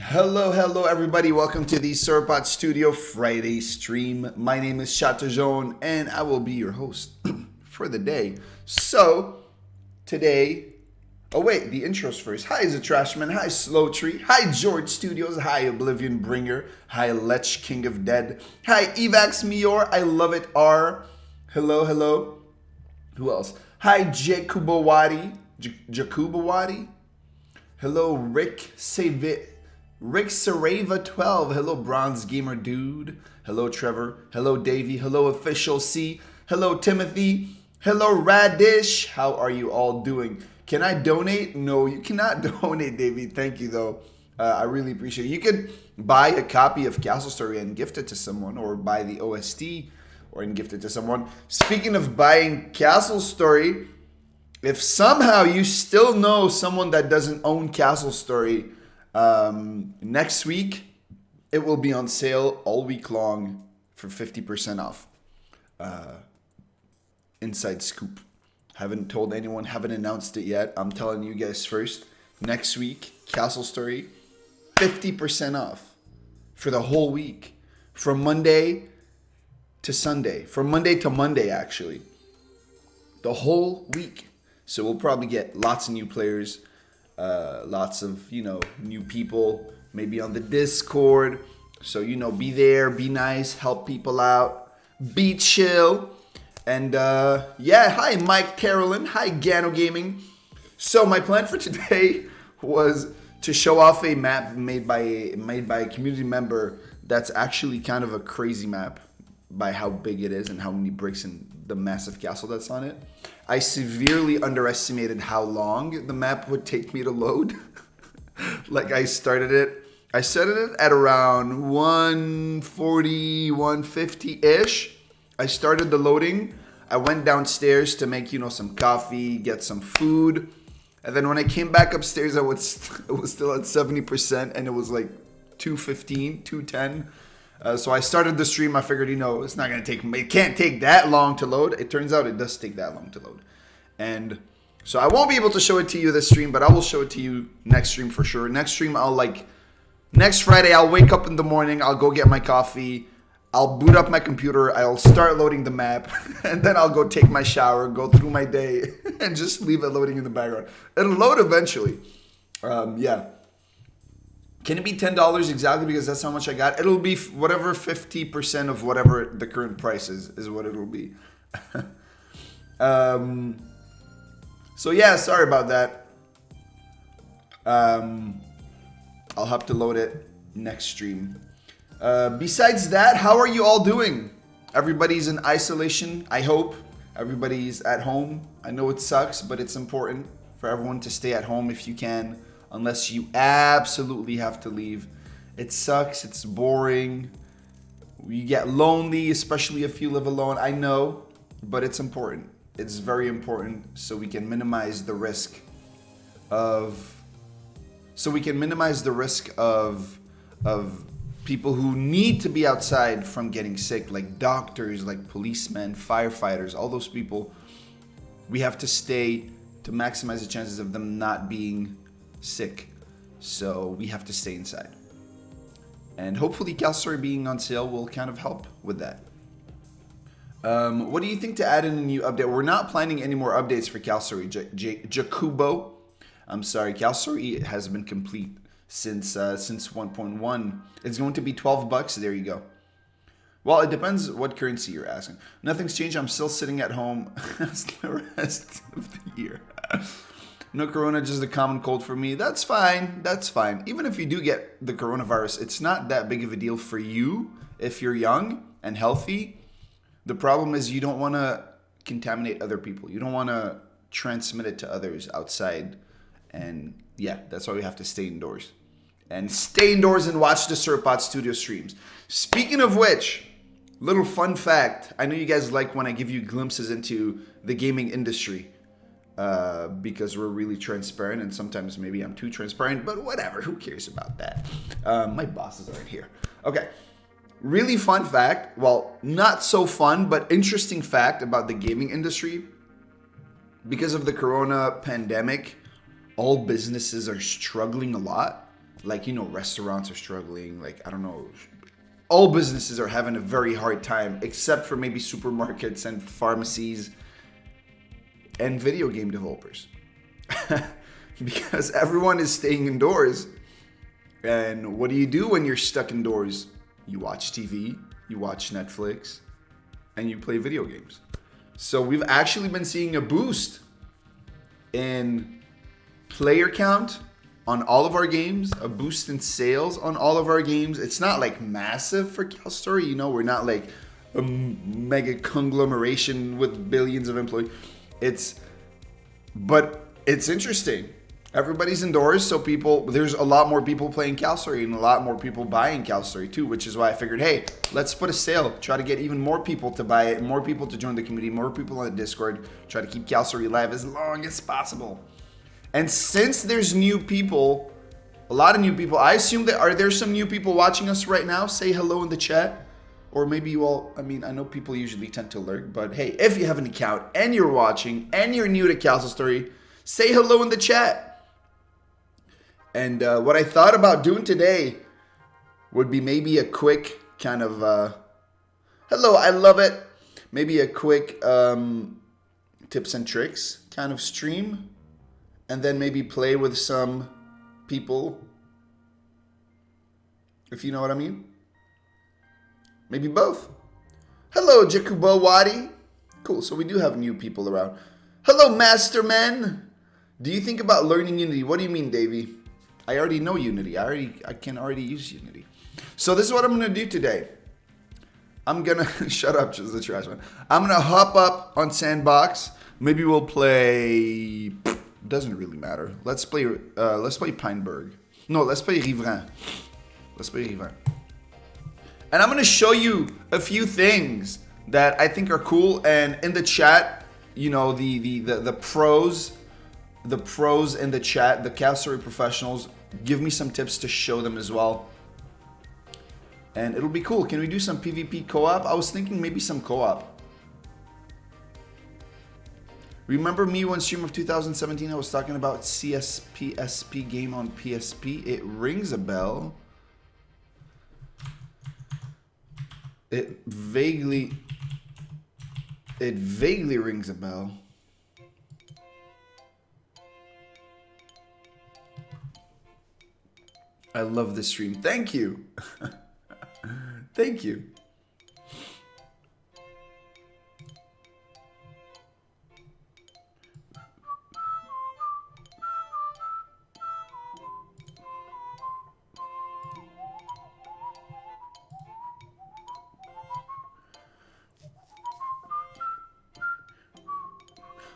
Hello, everybody. Welcome to the Sauropod Studio Friday stream. My name is Chatterjon, and I will be your host for the day. So, today, the intros first. Hi, Zatrashman. Hi, Slow Tree. Hi, George Studios. Hi, Oblivion Bringer. Hi, Lech King of Dead. Hi, Evax Mior. I love it. R. Hello. Who else? Hi, Jacubawadi. Jacubawadi. Hello, Rick Sareva 12. Hello, Bronze Gamer Dude. Hello, Trevor. Hello, Davey. Hello, Official C. Hello, Timothy. Hello, Radish. How are you all doing? Can I donate? No, you cannot donate, Davey. Thank you, though. I really appreciate it. You could buy a copy of Castle Story and gift it to someone, or buy the OST and gift it to someone. Speaking of buying Castle Story, if somehow you still know someone that doesn't own Castle Story, next week it will be on sale all week long for 50% off. Inside scoop. Haven't told anyone, haven't announced it yet. I'm telling you guys first. Next week, Castle Story, 50% off for the whole week. From Monday to Sunday. From Monday to Monday, actually. The whole week. So we'll probably get lots of new players. Lots of, new people, maybe on the Discord. So, be there, be nice, help people out, be chill. And, hi, Mike Carolyn. Hi, Gano Gaming. So my plan for today was to show off a map made by a community member that's actually kind of a crazy map by how big it is and how many bricks and the massive castle that's on it. I severely underestimated how long the map would take me to load. I started it at around 140, 150-ish. I started the loading. I went downstairs to make, some coffee, get some food. And then when I came back upstairs, it was still at 70%, and it was like 2:15, 2:10. So I started the stream. I figured, it's not going to take, it can't take that long to load. It turns out it does take that long to load. And so I won't be able to show it to you this stream, but I will show it to you next stream for sure. Next stream, next Friday, I'll wake up in the morning. I'll go get my coffee. I'll boot up my computer. I'll start loading the map. And then I'll go take my shower, go through my day, and just leave it loading in the background. It'll load eventually. Can it be $10 exactly because that's how much I got? It'll be whatever 50% of whatever the current price is what it'll be. Sorry about that. I'll have to load it next stream. Besides that, how are you all doing? Everybody's in isolation, I hope. Everybody's at home. I know it sucks, but it's important for everyone to stay at home if you can. Unless you absolutely have to leave. It sucks. It's boring. You get lonely, especially if you live alone. I know, but it's important. It's very important so we can minimize the risk of people who need to be outside from getting sick, like doctors, like policemen, firefighters, all those people. We have to stay to maximize the chances of them not being sick, so we have to stay inside. And hopefully Castle Story being on sale will kind of help with that. What do you think to add in a new update? We're not planning any more updates for Castle Story. Jakubo, I'm sorry, Castle Story has been complete since 1.1. It's going to be $12. There you go. Well, it depends what currency you're asking. Nothing's changed. I'm still sitting at home as the rest of the year. No corona, just a common cold for me. That's fine. Even if you do get the coronavirus, it's not that big of a deal for you if you're young and healthy. The problem is you don't want to contaminate other people. You don't want to transmit it to others outside. And that's why we have to stay indoors. And stay indoors and watch the Sauropod Studio streams. Speaking of which, little fun fact. I know you guys like when I give you glimpses into the gaming industry. Because we're really transparent, and sometimes maybe I'm too transparent, but whatever, who cares about that? My bosses aren't here. Okay, really fun fact, well, not so fun, but interesting fact about the gaming industry. Because of the corona pandemic, all businesses are struggling a lot. Like, you know, restaurants are struggling. Like, I don't know. All businesses are having a very hard time, except for maybe supermarkets and pharmacies and video game developers. Because everyone is staying indoors. And what do you do when you're stuck indoors? You watch TV, you watch Netflix, and you play video games. So we've actually been seeing a boost in player count on all of our games, a boost in sales on all of our games. It's not like massive for Cal Story, you know, we're not like a mega conglomeration with billions of employees. But it's interesting. Everybody's indoors, so there's a lot more people playing Cal Story and a lot more people buying Cal Story too, which is why I figured, hey, let's put a sale, try to get even more people to buy it, more people to join the community, more people on the Discord, try to keep Cal Story alive as long as possible. And since there's new people, a lot of new people, I assume are there some new people watching us right now? Say hello in the chat. Or maybe you all, I mean, I know people usually tend to lurk, but hey, if you have an account and you're watching and you're new to Castle Story, say hello in the chat. And what I thought about doing today would be maybe a quick kind of, hello, I love it. Maybe a quick tips and tricks kind of stream. And then maybe play with some people, if you know what I mean. Maybe both. Hello, Jacobo Wadi. Cool, so we do have new people around. Hello, Masterman. Do you think about learning Unity? What do you mean, Davey? I already know Unity. I can already use Unity. So this is what I'm going to do today. I'm going to... Shut up, just the trash man. I'm going to hop up on Sandbox. Maybe we'll play... Doesn't really matter. Let's play Pineberg. No, let's play Riverain. And I'm going to show you a few things that I think are cool. And in the chat, you know, the pros in the chat, the Cal Story professionals, give me some tips to show them as well. And it'll be cool. Can we do some PvP co-op? I was thinking maybe some co-op. Remember me one stream of 2017, I was talking about CSPSP game on PSP. It rings a bell. It vaguely rings a bell. I love this stream. Thank you. Thank you.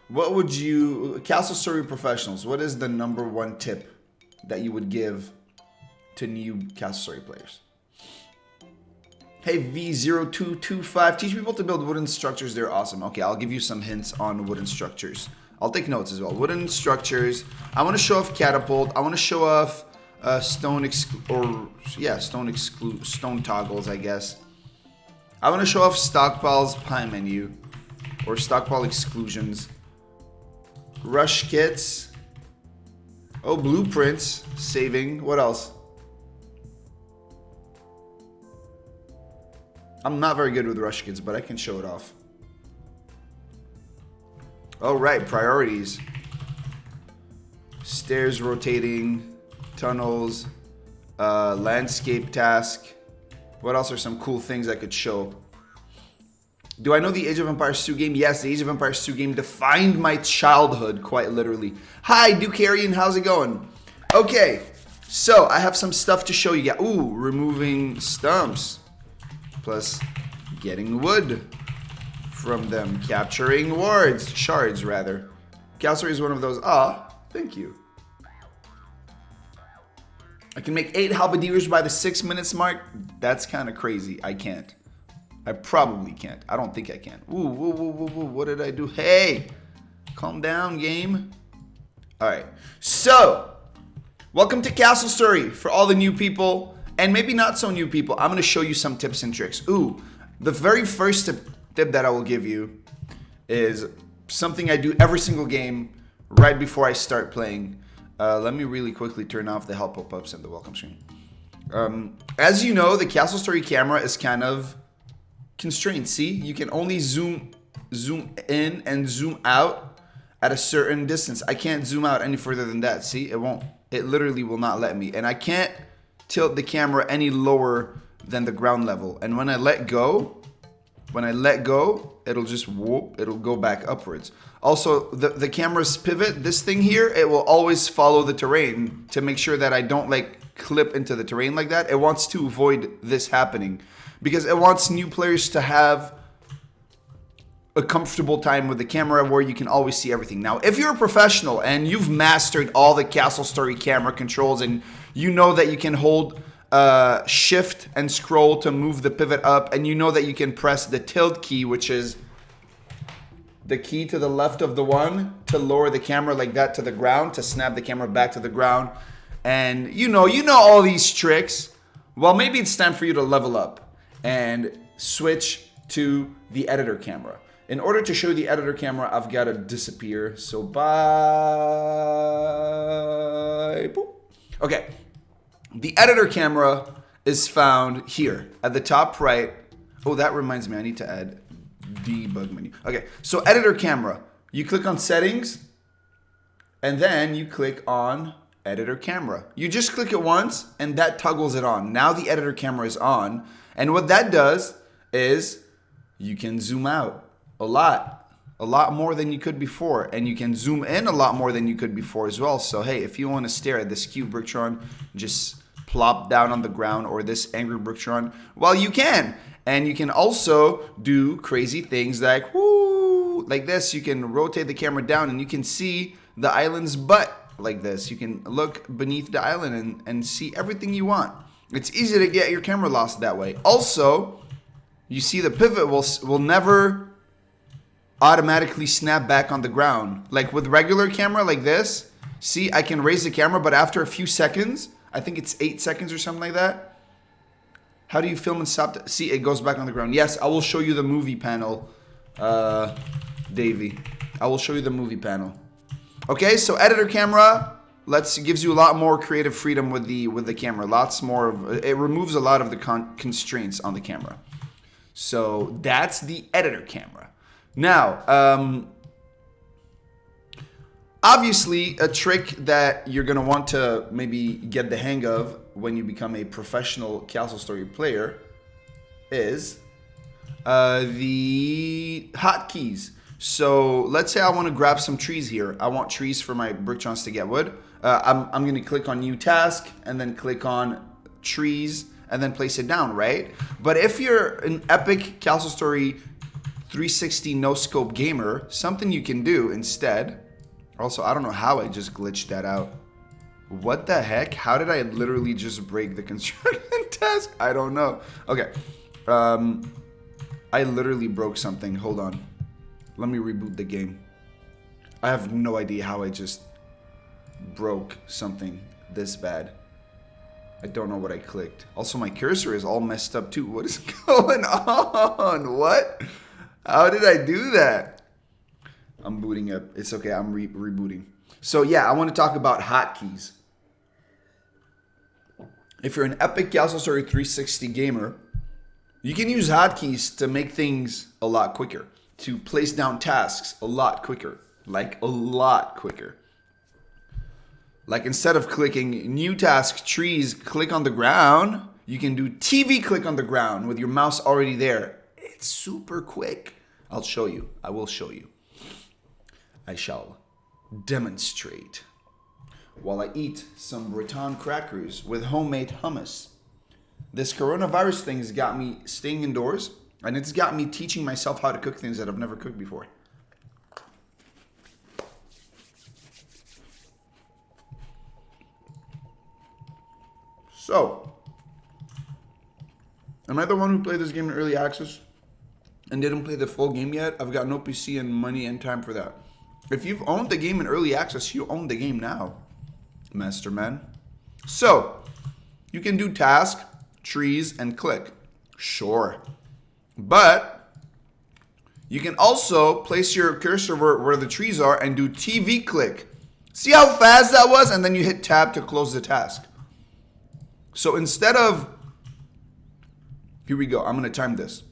What would you, Castle Story professionals, what is the #1 tip that you would give to new Castle Story players? Hey, V0225, teach people to build wooden structures. They're awesome. Okay, I'll give you some hints on wooden structures. I'll take notes as well. Wooden structures. I want to show off catapult. I want to show off stone toggles, I guess. I want to show off stockpiles pie menu or stockpile exclusions. Rush kits. Oh, blueprints. Saving. What else? I'm not very good with rush kits, but I can show it off. Oh, right. Priorities. Stairs rotating. Tunnels. Landscape task. What else are some cool things I could show? Do I know the Age of Empires 2 game? Yes, the Age of Empires 2 game defined my childhood, quite literally. Hi, Dukarian, how's it going? Okay, so I have some stuff to show you. Ooh, removing stumps. Plus getting wood from them. Capturing shards rather. Calstory is one of those. Ah, thank you. I can make 8 halberdiers by the 6 minutes mark. That's kind of crazy. I can't. I probably can't. I don't think I can. Ooh, whoa, whoa, whoa, whoa. What did I do? Hey, calm down, game. All right. So, welcome to Castle Story for all the new people and maybe not so new people. I'm going to show you some tips and tricks. Ooh, the very first tip that I will give you is something I do every single game right before I start playing. Let me really quickly turn off the help pop-ups and the welcome screen. As you know, the Castle Story camera is kind of constrained. See, you can only zoom in and zoom out at a certain distance. I can't zoom out any further than that. See, it won't. It literally will not let me. And I can't tilt the camera any lower than the ground level. And when I let go, it'll just whoop. It'll go back upwards. Also, the camera's pivot, this thing here, it will always follow the terrain to make sure that I don't like clip into the terrain like that. It wants to avoid this happening because it wants new players to have a comfortable time with the camera where you can always see everything. Now, if you're a professional and you've mastered all the Castle Story camera controls and you know that you can hold shift and scroll to move the pivot up, and you know that you can press the tilt key, which is the key to the left of the one to lower the camera like that to the ground, to snap the camera back to the ground. And you know all these tricks. Well, maybe it's time for you to level up and switch to the editor camera. In order to show the editor camera, I've got to disappear. So bye. Boop. Okay. The editor camera is found here at the top right. Oh, that reminds me, I need to add debug menu. Okay, so editor camera. You click on settings and then you click on editor camera. You just click it once and that toggles it on. Now the editor camera is on. And what that does is you can zoom out a lot more than you could before. And you can zoom in a lot more than you could before as well. So hey, if you want to stare at this cute Bricktron just plop down on the ground, or this angry Bricktron, well, you can. And you can also do crazy things like, whoo, like this. You can rotate the camera down and you can see the island's butt like this. You can look beneath the island and see everything you want. It's easy to get your camera lost that way. Also, you see the pivot will never automatically snap back on the ground. Like with regular camera like this, see, I can raise the camera, but after a few seconds, I think it's 8 seconds or something like that. How do you film and stop? See, it goes back on the ground. Yes, I will show you the movie panel, Davey. I will show you the movie panel. Okay, so editor camera gives you a lot more creative freedom with the camera. Lots more of it removes a lot of the constraints on the camera. So that's the editor camera. Now, obviously, a trick that you're gonna want to maybe get the hang of when you become a professional Castle Story player is the hotkeys. So let's say I want to grab some trees here. I want trees for my Bricktons to get wood. I'm going to click on new task and then click on trees and then place it down, right? But if you're an epic Castle Story 360 no scope gamer, something you can do instead. Also, I don't know how I just glitched that out. What the heck? How did I literally just break the construction task? I don't know. Okay. I literally broke something. Hold on. Let me reboot the game. I have no idea how I just broke something this bad. I don't know what I clicked. Also, my cursor is all messed up too. What is going on? What? How did I do that? I'm booting up. It's okay. I'm rebooting. So yeah, I want to talk about hotkeys. If you're an epic Castle Story 360 gamer, you can use hotkeys to make things a lot quicker. To place down tasks a lot quicker. Like a lot quicker. Like instead of clicking new task, trees, click on the ground, you can do TV click on the ground with your mouse already there. It's super quick. I'll show you. I will show you. I shall demonstrate while I eat some Breton crackers with homemade hummus. This coronavirus thing has got me staying indoors, and it's got me teaching myself how to cook things that I've never cooked before. So, am I the one who played this game in early access and didn't play the full game yet? I've got no PC and money and time for that. If you've owned the game in early access, you own the game now, Master Man. So, you can do task, trees, and click. Sure. But you can also place your cursor where the trees are and do TV click. See how fast that was? And then you hit tab to close the task. So instead of, here we go. I'm going to time this.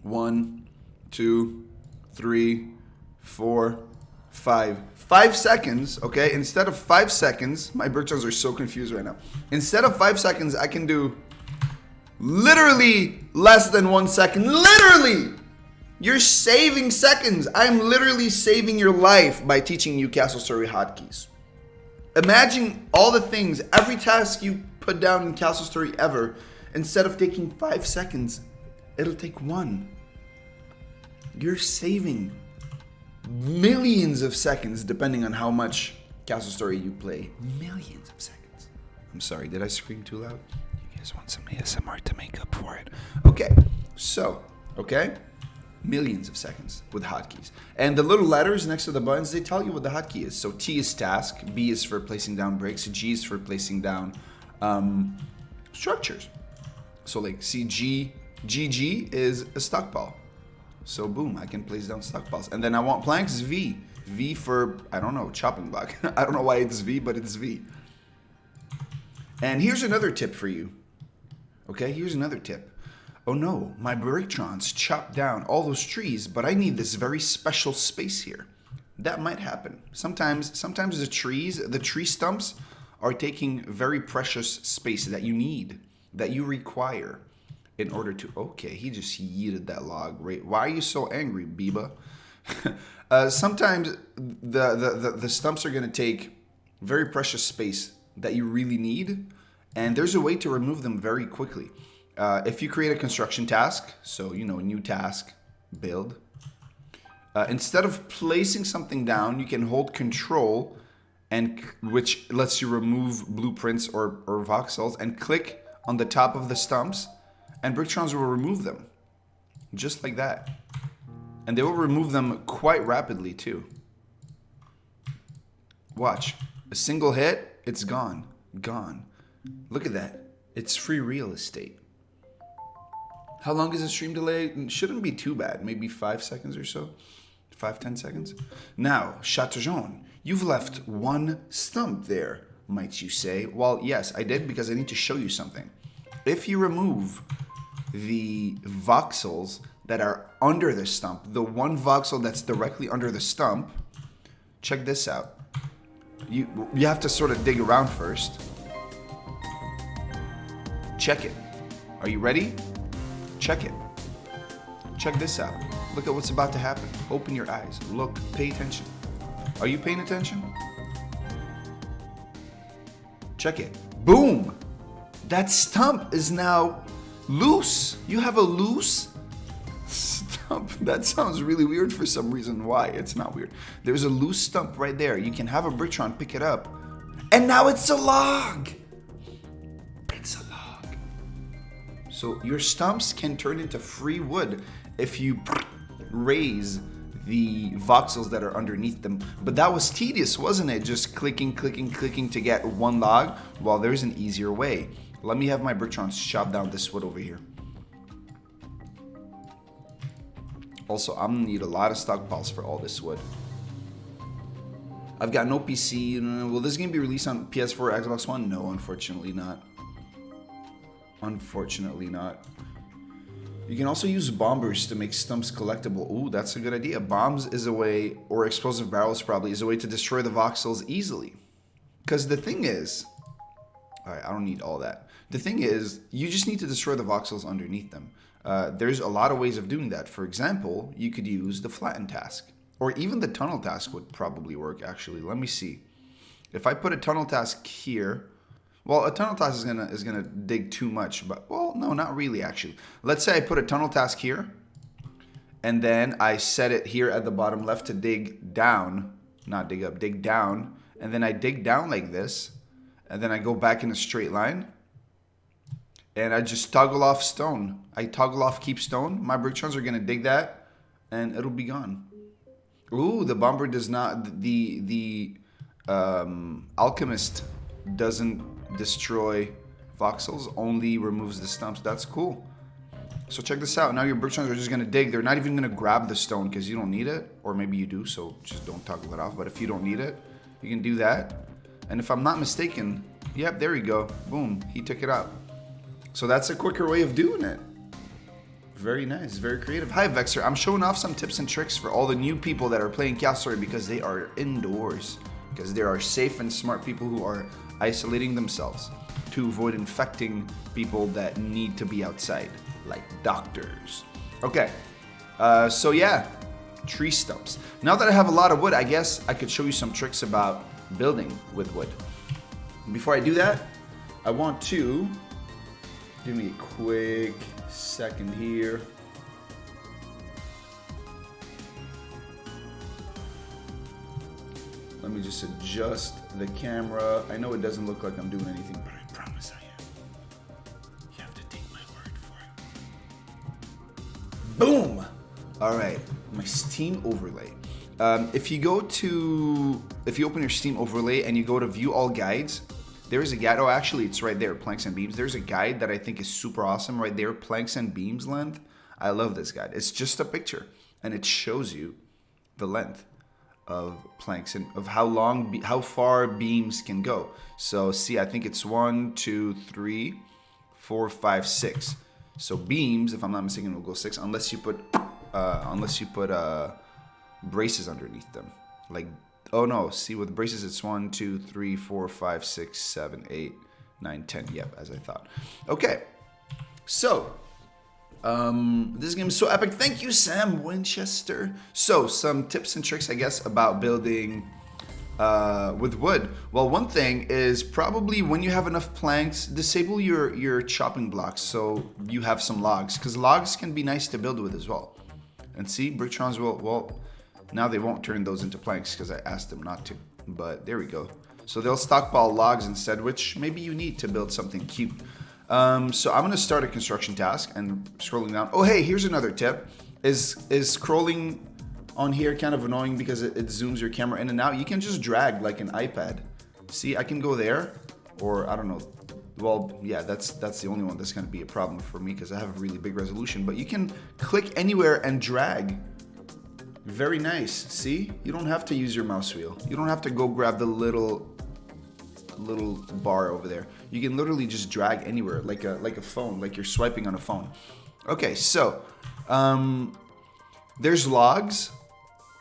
1, 2, 3, 4, 5. 5 seconds, okay? Instead of 5 seconds, my Bertrons are so confused right now. Instead of 5 seconds, I can do literally less than 1 second. Literally! You're saving seconds. I'm literally saving your life by teaching you Castle Story hotkeys. Imagine all the things, every task you put down in Castle Story ever, instead of taking 5 seconds, it'll take 1. You're saving millions of seconds depending on how much Castle Story you play. Millions of seconds. I'm sorry, did I scream too loud? You guys want some ASMR to make up for it? Okay, so, millions of seconds with hotkeys. And the little letters next to the buttons, they tell you what the hotkey is. So T is task, B is for placing down bricks, G is for placing down structures. So like CG, GG is a stockpile. So boom, I can place down stockpiles. And then I want planks, V. V for, I don't know, chopping block. I don't know why it's V, but it's V. And here's another tip for you. Okay, here's another tip. Oh no, my Brictrons chopped down all those trees, but I need this very special space here. That might happen. Sometimes the tree stumps are taking very precious space that you need, that you require in order to, okay, he just yeeted that log, right? Why are you so angry, Biba? Sometimes the stumps are gonna take very precious space that you really need, and there's a way to remove them very quickly. If you create a construction task, so, new task, build, instead of placing something down, you can hold control, and which lets you remove blueprints or voxels, and click on the top of the stumps, and Brictrons will remove them. Just like that. And they will remove them quite rapidly too. Watch. A single hit, it's gone. Gone. Look at that. It's free real estate. How long is the stream delay? It shouldn't be too bad. Maybe 5 seconds or so. 5-10 seconds. Now, Chateaujaune, you've left one stump there, might you say? Well, yes, I did because I need to show you something. If you remove the voxels that are under the stump, the one voxel that's directly under the stump, check this out. You have to sort of dig around first. Check it. Are you ready? Check it. Check this out. Look at what's about to happen. Open your eyes. Look. Pay attention. Are you paying attention? Check it. Boom! That stump is now loose. You have a loose stump. That sounds really weird for some reason. Why? It's not weird. There's a loose stump right there. You can have a Brictron pick it up. And now it's a log. It's a log. So your stumps can turn into free wood if you raise the voxels that are underneath them. But that was tedious, wasn't it? Just clicking to get one log. Well, there's an easier way. Let me have my Brictrons chop down this wood over here. Also, I'm gonna need a lot of stockpiles for all this wood. I've got no PC. Will this game be released on PS4 or Xbox One? No, unfortunately not. Unfortunately not. You can also use bombers to make stumps collectible. Ooh, that's a good idea. Bombs is a way, or explosive barrels probably, is a way to destroy the voxels easily. Because the thing is, alright, I don't need all that. The thing is, you just need to destroy the voxels underneath them. There's a lot of ways of doing that. For example, you could use the flatten task. Or even the tunnel task would probably work, actually. Let me see. If I put a tunnel task here, well, a tunnel task is gonna dig too much, but, well, no, not really, actually. Let's say I put a tunnel task here, and then I set it here at the bottom left to dig down, not dig up, dig down, and then I dig down like this, and then I go back in a straight line, and I just toggle off stone. I toggle off keep stone. My Brictrons are gonna dig that, and it'll be gone. Ooh, the bomber does not, the alchemist doesn't destroy voxels, only removes the stumps. That's cool. So check this out. Now your Brictrons are just gonna dig. They're not even gonna grab the stone because you don't need it, or maybe you do, so just don't toggle it off. But if you don't need it, You can do that. And if I'm not mistaken, yep, there you go. Boom, he took it out. So that's a quicker way of doing it. Very nice, very creative. Hi, Vexer. I'm showing off some tips and tricks for all the new people that are playing Castle Story because they are indoors. Because there are safe and smart people who are isolating themselves to avoid infecting people that need to be outside, like doctors. Okay, so yeah, tree stumps. Now that I have a lot of wood, I guess I could show you some tricks about building with wood. Before I do that, I want to give me a quick second here. Let me just adjust the camera. I know it doesn't look like I'm doing anything, but I promise I am. You have to take my word for it. Boom! All right, my Steam overlay. If you open your Steam overlay and you go to view all guides, there is a guide. Oh, actually, it's right there, planks and beams. There's a guide that I think is super awesome right there, planks and beams length. I love this guide. It's just a picture, and it shows you the length of planks and of how far beams can go. So see, I think it's 1, 2, 3, 4, 5, 6. So beams, if I'm not mistaken, will go 6 unless you put braces underneath them. Like, oh no, see, with braces it's 1, 2, 3, 4, 5, 6, 7, 8, 9, 10. Yep, as I thought. Okay, so this game is so epic. Thank you, Sam Winchester. So some tips and tricks, I guess, about building with wood. Well, one thing is probably when you have enough planks, disable your chopping blocks so you have some logs, because logs can be nice to build with as well. And see, Brictrons will, well, now they won't turn those into planks because I asked them not to, but there we go. So they'll stockpile logs instead, which maybe you need to build something cute. So I'm gonna start a construction task and scrolling down. Oh, hey, here's another tip. Is scrolling on here kind of annoying because it zooms your camera in and out? You can just drag like an iPad. See, I can go there, or I don't know. Well, yeah, that's the only one that's gonna be a problem for me because I have a really big resolution, but you can click anywhere and drag. Very nice. See, you don't have to use your mouse wheel. You don't have to go grab the little bar over there. You can literally just drag anywhere, like a phone, like you're swiping on a phone. Okay, so there's logs,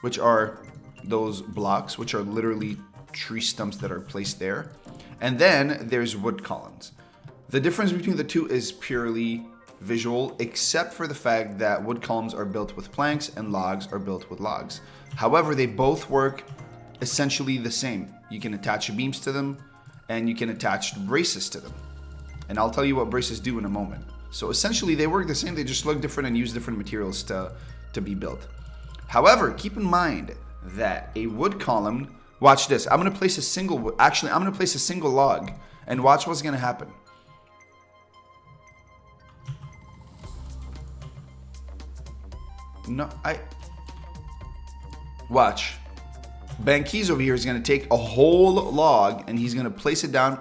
which are those blocks, which are literally tree stumps that are placed there. And then there's wood columns. The difference between the two is purely visual, except for the fact that wood columns are built with planks and logs are built with logs. However, they both work essentially the same. You can attach beams to them and you can attach braces to them. And I'll tell you what braces do in a moment. So essentially they work the same, they just look different and use different materials to be built. However, keep in mind that a wood column, watch this, I'm gonna place a single log and watch what's gonna happen. No, watch. Banquise over here is going to take a whole log and he's going to place it down,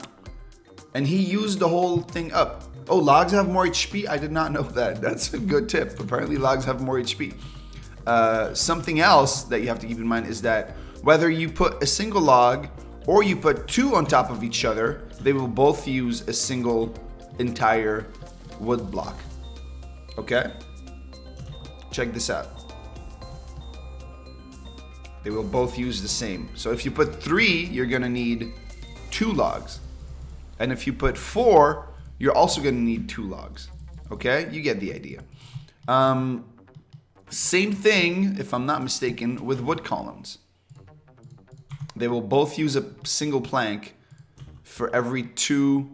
and he used the whole thing up. Oh, logs have more HP? I did not know that. That's a good tip. Apparently logs have more HP. Something else that you have to keep in mind is that whether you put a single log or you put two on top of each other, they will both use a single entire wood block. Okay? Check this out. They will both use the same. So if you put 3, you're gonna need 2 logs. And if you put 4, you're also gonna need 2 logs. Okay, you get the idea. Same thing, if I'm not mistaken, with wood columns. They will both use a single plank for every two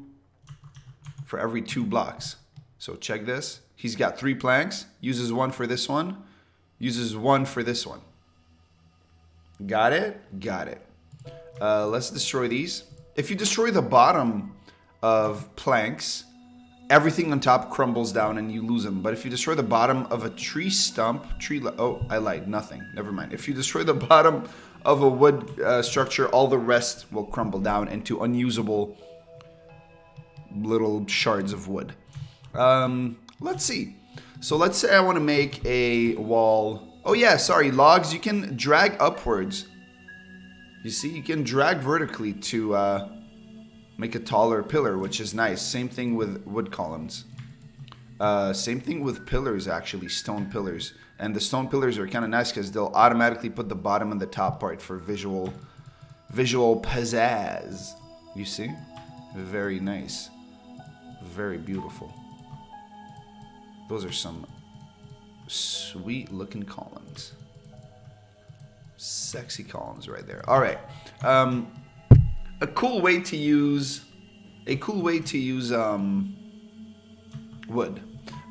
blocks. So check this. He's got 3 planks, uses 1 for this one, uses 1 for this one. Got it? Got it. Let's destroy these. If you destroy the bottom of planks, everything on top crumbles down and you lose them. But if you destroy the bottom of a tree stump, oh, I lied, nothing. Never mind. If you destroy the bottom of a wood structure, all the rest will crumble down into unusable little shards of wood. Let's see. So let's say I want to make a wall. Oh yeah, sorry, logs, you can drag upwards. You see, you can drag vertically to make a taller pillar, which is nice. Same thing with wood columns. Same thing with pillars, actually, stone pillars. And the stone pillars are kind of nice because they'll automatically put the bottom and the top part for visual pizzazz. You see? Very nice. Very beautiful. Those are some sweet looking columns. Sexy columns right there. All right. A cool way to use wood.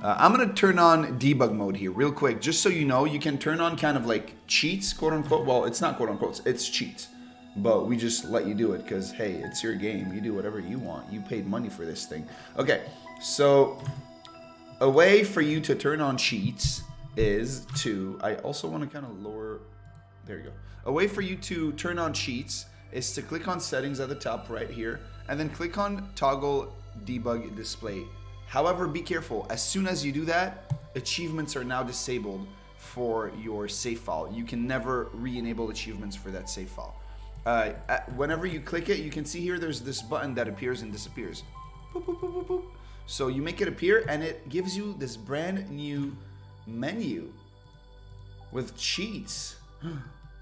I'm gonna turn on debug mode here real quick, just so you know. You can turn on kind of like cheats, quote unquote. Well, it's not quote unquote, it's cheats, but we just let you do it because hey, it's your game. You do whatever you want. You paid money for this thing. Okay, so a way for you to turn on cheats is to, I also want to kind of lower, there you go. A way for you to turn on cheats is to click on settings at the top right here, and then click on toggle debug display. However, be careful. As soon as you do that, achievements are now disabled for your save file. You can never re-enable achievements for that save file. Whenever you click it, you can see here there's this button that appears and disappears. Boop, boop, boop, boop, boop. So you make it appear and it gives you this brand new menu with cheats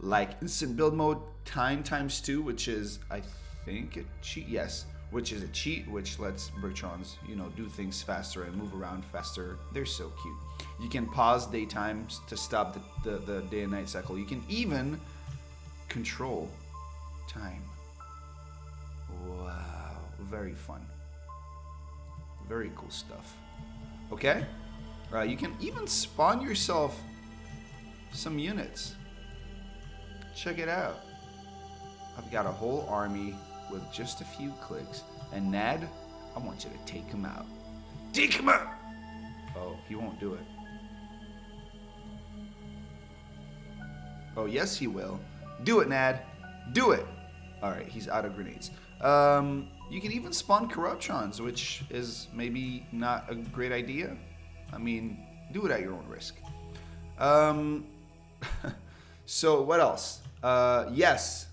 like instant build mode, time ×2, which is, I think, a cheat. Yes, which is a cheat, which lets Bertrands, you know, do things faster and move around faster. They're so cute. You can pause daytime to stop the day and night cycle. You can even control time. Wow, very fun. Very cool stuff. Okay? You can even spawn yourself some units. Check it out. I've got a whole army with just a few clicks. And Nad, I want you to take him out. Take him out! Oh, he won't do it. Oh, yes, he will. Do it, Nad. Do it! Alright, he's out of grenades. You can even spawn Corruptrons, which is maybe not a great idea. I mean, do it at your own risk. So, what else? Yes.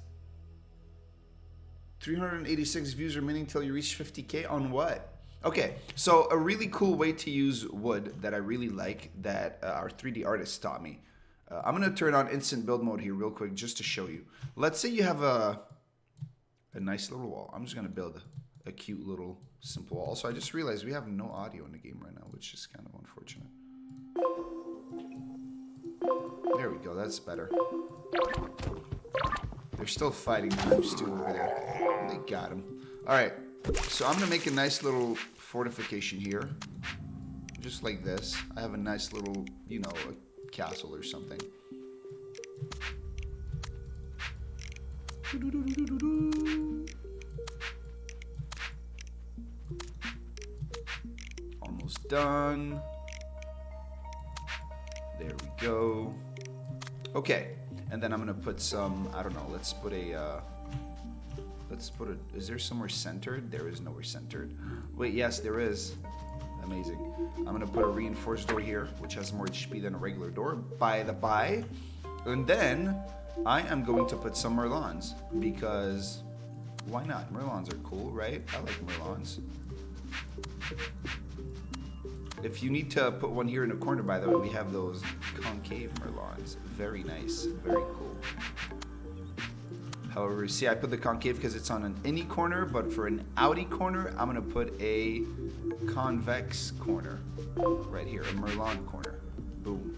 386 views remaining till you reach 50K on what? Okay, so a really cool way to use wood that I really like that our 3D artist taught me. I'm going to turn on instant build mode here real quick just to show you. Let's say you have a nice little wall. I'm just going to build a cute little simple wall. So I just realized we have no audio in the game right now, which is kind of unfortunate. There we go, that's better. They're still fighting ×2 over there. They got him. Alright, so I'm going to make a nice little fortification here. Just like this. I have a nice little, you know, a castle or something. Almost done. There we go. Okay, and then I'm gonna put some, I don't know, let's put a, is there somewhere centered? There is nowhere centered. Wait, yes, there is. Amazing. I'm gonna put a reinforced door here, which has more HP than a regular door, by the by. And then I am going to put some Merlons, because why not? Merlons are cool, right? I like Merlons. If you need to put one here in a corner, by the way, we have those concave Merlons. Very nice, very cool. However, see, I put the concave because it's on an innie corner, but for an outie corner, I'm gonna put a convex corner right here, a Merlon corner. Boom.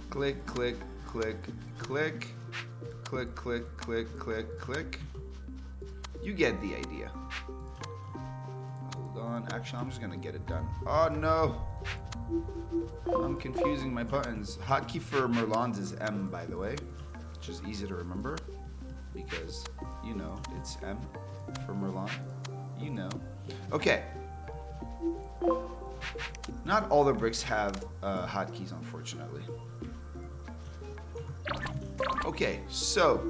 Click, click, click, click, click, click, click, click, click. You get the idea. Hold on. Actually, I'm just gonna get it done. Oh no! I'm confusing my buttons. Hotkey for Merlons is M, by the way, which is easy to remember because, you know, it's M for Merlon. You know. Okay. Not all the bricks have hotkeys, unfortunately. Okay, so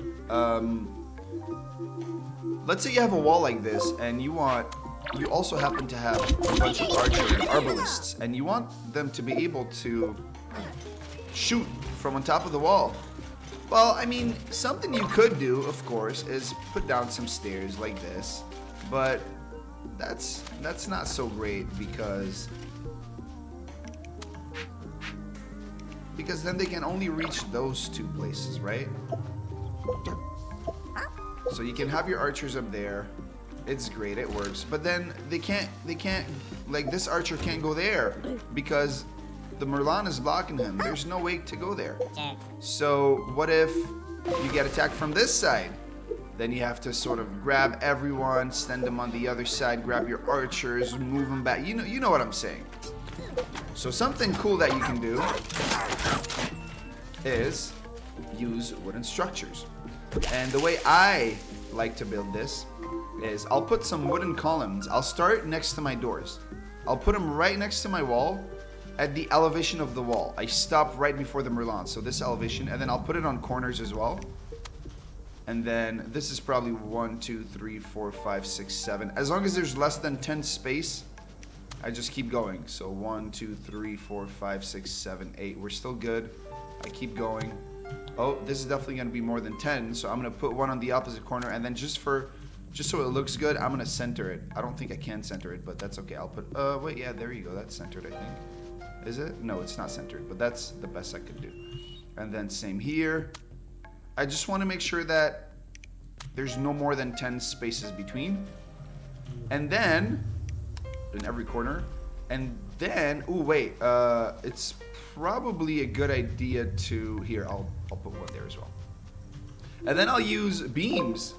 let's say you have a wall like this, and you also happen to have a bunch of archers and arbalists, and you want them to be able to shoot from on top of the wall. Well, I mean, something you could do, of course, is put down some stairs like this, but that's not so great because then they can only reach those two places, right? So you can have your archers up there. It's great, it works. But then they can't, like this archer can't go there because the Merlon is blocking him. There's no way to go there. So what if you get attacked from this side? Then you have to sort of grab everyone, send them on the other side, grab your archers, move them back. You know what I'm saying. So something cool that you can do is use wooden structures. And the way I like to build this is I'll put some wooden columns. I'll start next to my doors. I'll put them right next to my wall at the elevation of the wall. I stop right before the Merlon, so this elevation, and then I'll put it on corners as well. And then this is probably 1, 2, 3, 4, 5, 6, 7. As long as there's less than 10 space, I just keep going. So 1, 2, 3, 4, 5, 6, 7, 8. We're still good. I keep going. Oh, this is definitely going to be more than 10, so I'm going to put one on the opposite corner, and then just so it looks good, I'm going to center it. I don't think I can center it, but that's okay. I'll put, wait, yeah, there you go. That's centered, I think. Is it? No, it's not centered, but that's the best I could do. And then same here. I just want to make sure that there's no more than 10 spaces between. And then, in every corner, and then, oh wait, it's probably a good idea to, here, I'll put one there as well. And then I'll use beams,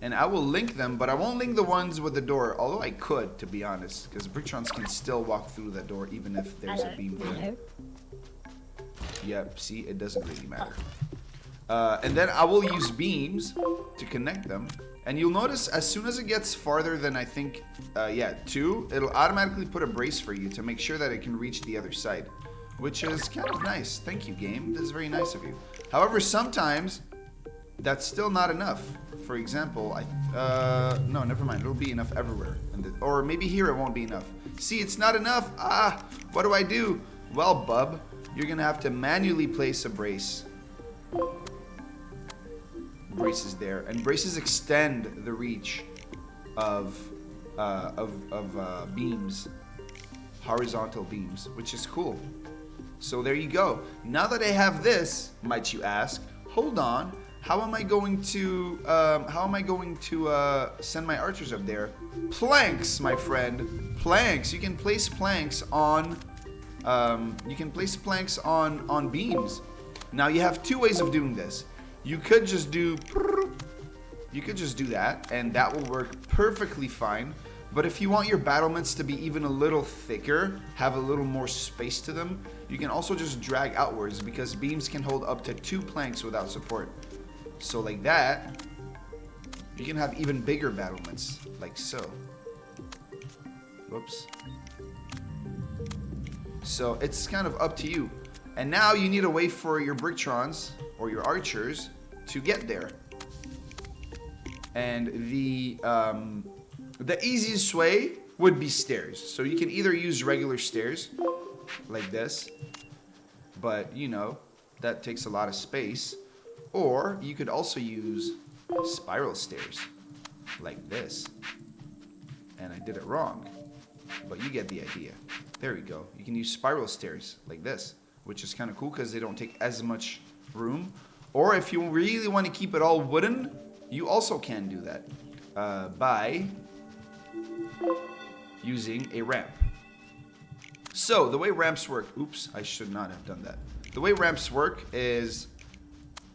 and I will link them, but I won't link the ones with the door, although I could, to be honest, because Brictrons can still walk through that door even if there's a beam there. Yep, see, it doesn't really matter. And then I will use beams to connect them. And you'll notice as soon as it gets farther than I think, 2, it'll automatically put a brace for you to make sure that it can reach the other side. Which is kind of nice. Thank you, game. This is very nice of you. However, sometimes that's still not enough. For example, no, never mind. It'll be enough everywhere. Or maybe here it won't be enough. See, it's not enough. What do I do? Well, bub, you're going to have to manually place a brace. Braces there, and braces extend the reach of beams, horizontal beams, which is cool. So there you go. Now that I have this, might you ask, hold on, how am I going to send my archers up there? Planks, my friend, planks. You can place planks on beams. Now you have two ways of doing this. You could just do that, and that will work perfectly fine. But if you want your battlements to be even a little thicker, have a little more space to them, you can also just drag outwards because beams can hold up to 2 planks without support. So like that, you can have even bigger battlements, like so. Whoops. So it's kind of up to you. And now you need a way for your Brictrons or your archers to get there. And the easiest way would be stairs. So you can either use regular stairs like this, but you know, that takes a lot of space. Or you could also use spiral stairs like this. And I did it wrong, but you get the idea. There we go. You can use spiral stairs like this, which is kind of cool because they don't take as much room. Or if you really want to keep it all wooden, you also can do that by using a ramp. So the way ramps work, oops, I should not have done that. The way ramps work is,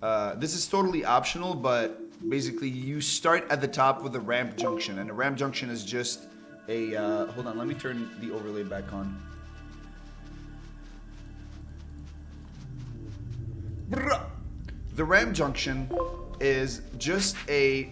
this is totally optional, but basically you start at the top with a ramp junction, and a ramp junction is just a, hold on, let me turn the overlay back on. The ramp junction is just a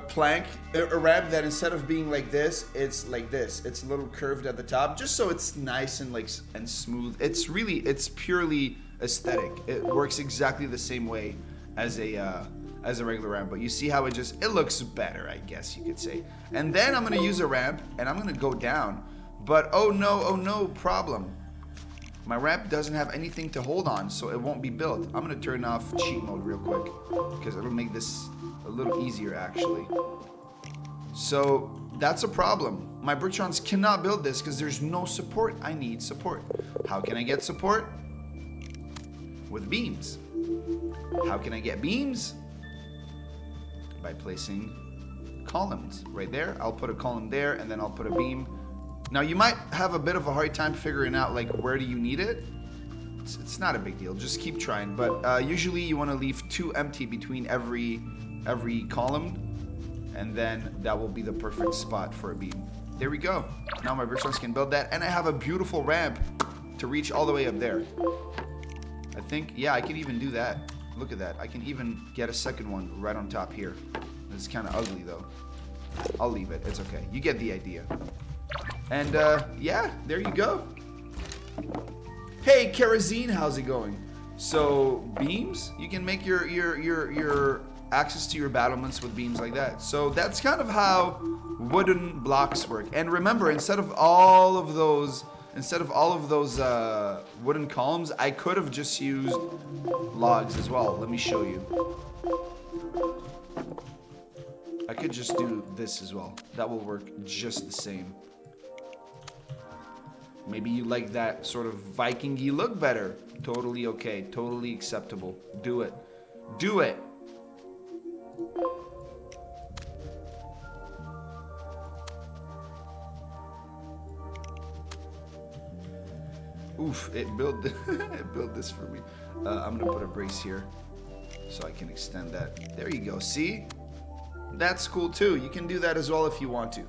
plank, a ramp that instead of being like this, it's like this. It's a little curved at the top, just so it's nice and and smooth. It's purely aesthetic. It works exactly the same way as a regular ramp, but you see how it looks better, I guess you could say. And then I'm gonna use a ramp and I'm gonna go down. But oh no, problem. My ramp doesn't have anything to hold on, so it won't be built. I'm gonna turn off cheat mode real quick, because it'll make this a little easier actually. So that's a problem. My Bricktrons cannot build this because there's no support. I need support. How can I get support? With beams. How can I get beams? By placing columns right there. I'll put a column there and then I'll put a beam. Now you might have a bit of a hard time figuring out like where do you need it. It's not a big deal. Just keep trying. But usually you want to leave 2 empty between every column. And then that will be the perfect spot for a beam. There we go. Now my Bricktrons can build that. And I have a beautiful ramp to reach all the way up there. I think, yeah, I can even do that. Look at that. I can even get a second one right on top here. It's kind of ugly though. I'll leave it. It's okay. You get the idea. And yeah, there you go. Hey, Kerosene, how's it going? So beams, you can make your access to your battlements with beams like that. So that's kind of how wooden blocks work. And remember, instead of all of those wooden columns, I could have just used logs as well. Let me show you. I could just do this as well. That will work just the same. Maybe you like that sort of Viking-y look better. Totally okay. Totally acceptable. Do it. Do it. Oof, it built this for me. I'm gonna put a brace here so I can extend that. There you go, see? That's cool too. You can do that as well if you want to.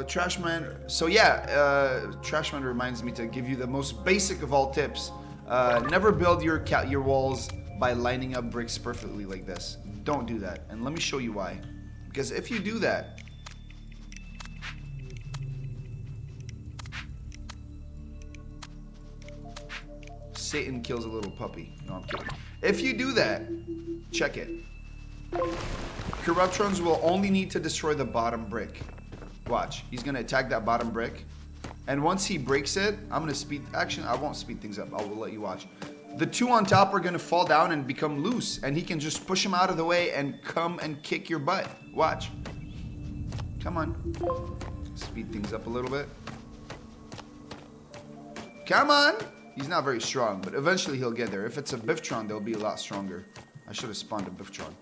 Trashman. So yeah, Trashman reminds me to give you the most basic of all tips. Never build your walls by lining up bricks perfectly like this. Don't do that. And let me show you why. Because if you do that, Satan kills a little puppy. No, I'm kidding. If you do that, check it. Corruptrons will only need to destroy the bottom brick. Watch. He's going to attack that bottom brick. And once he breaks it, I'm going to speed... Actually, I won't speed things up. I will let you watch. The 2 on top are going to fall down and become loose. And he can just push them out of the way and come and kick your butt. Watch. Come on. Speed things up a little bit. Come on. He's not very strong, but eventually he'll get there. If it's a Biftron, they'll be a lot stronger. I should have spawned a Biftron.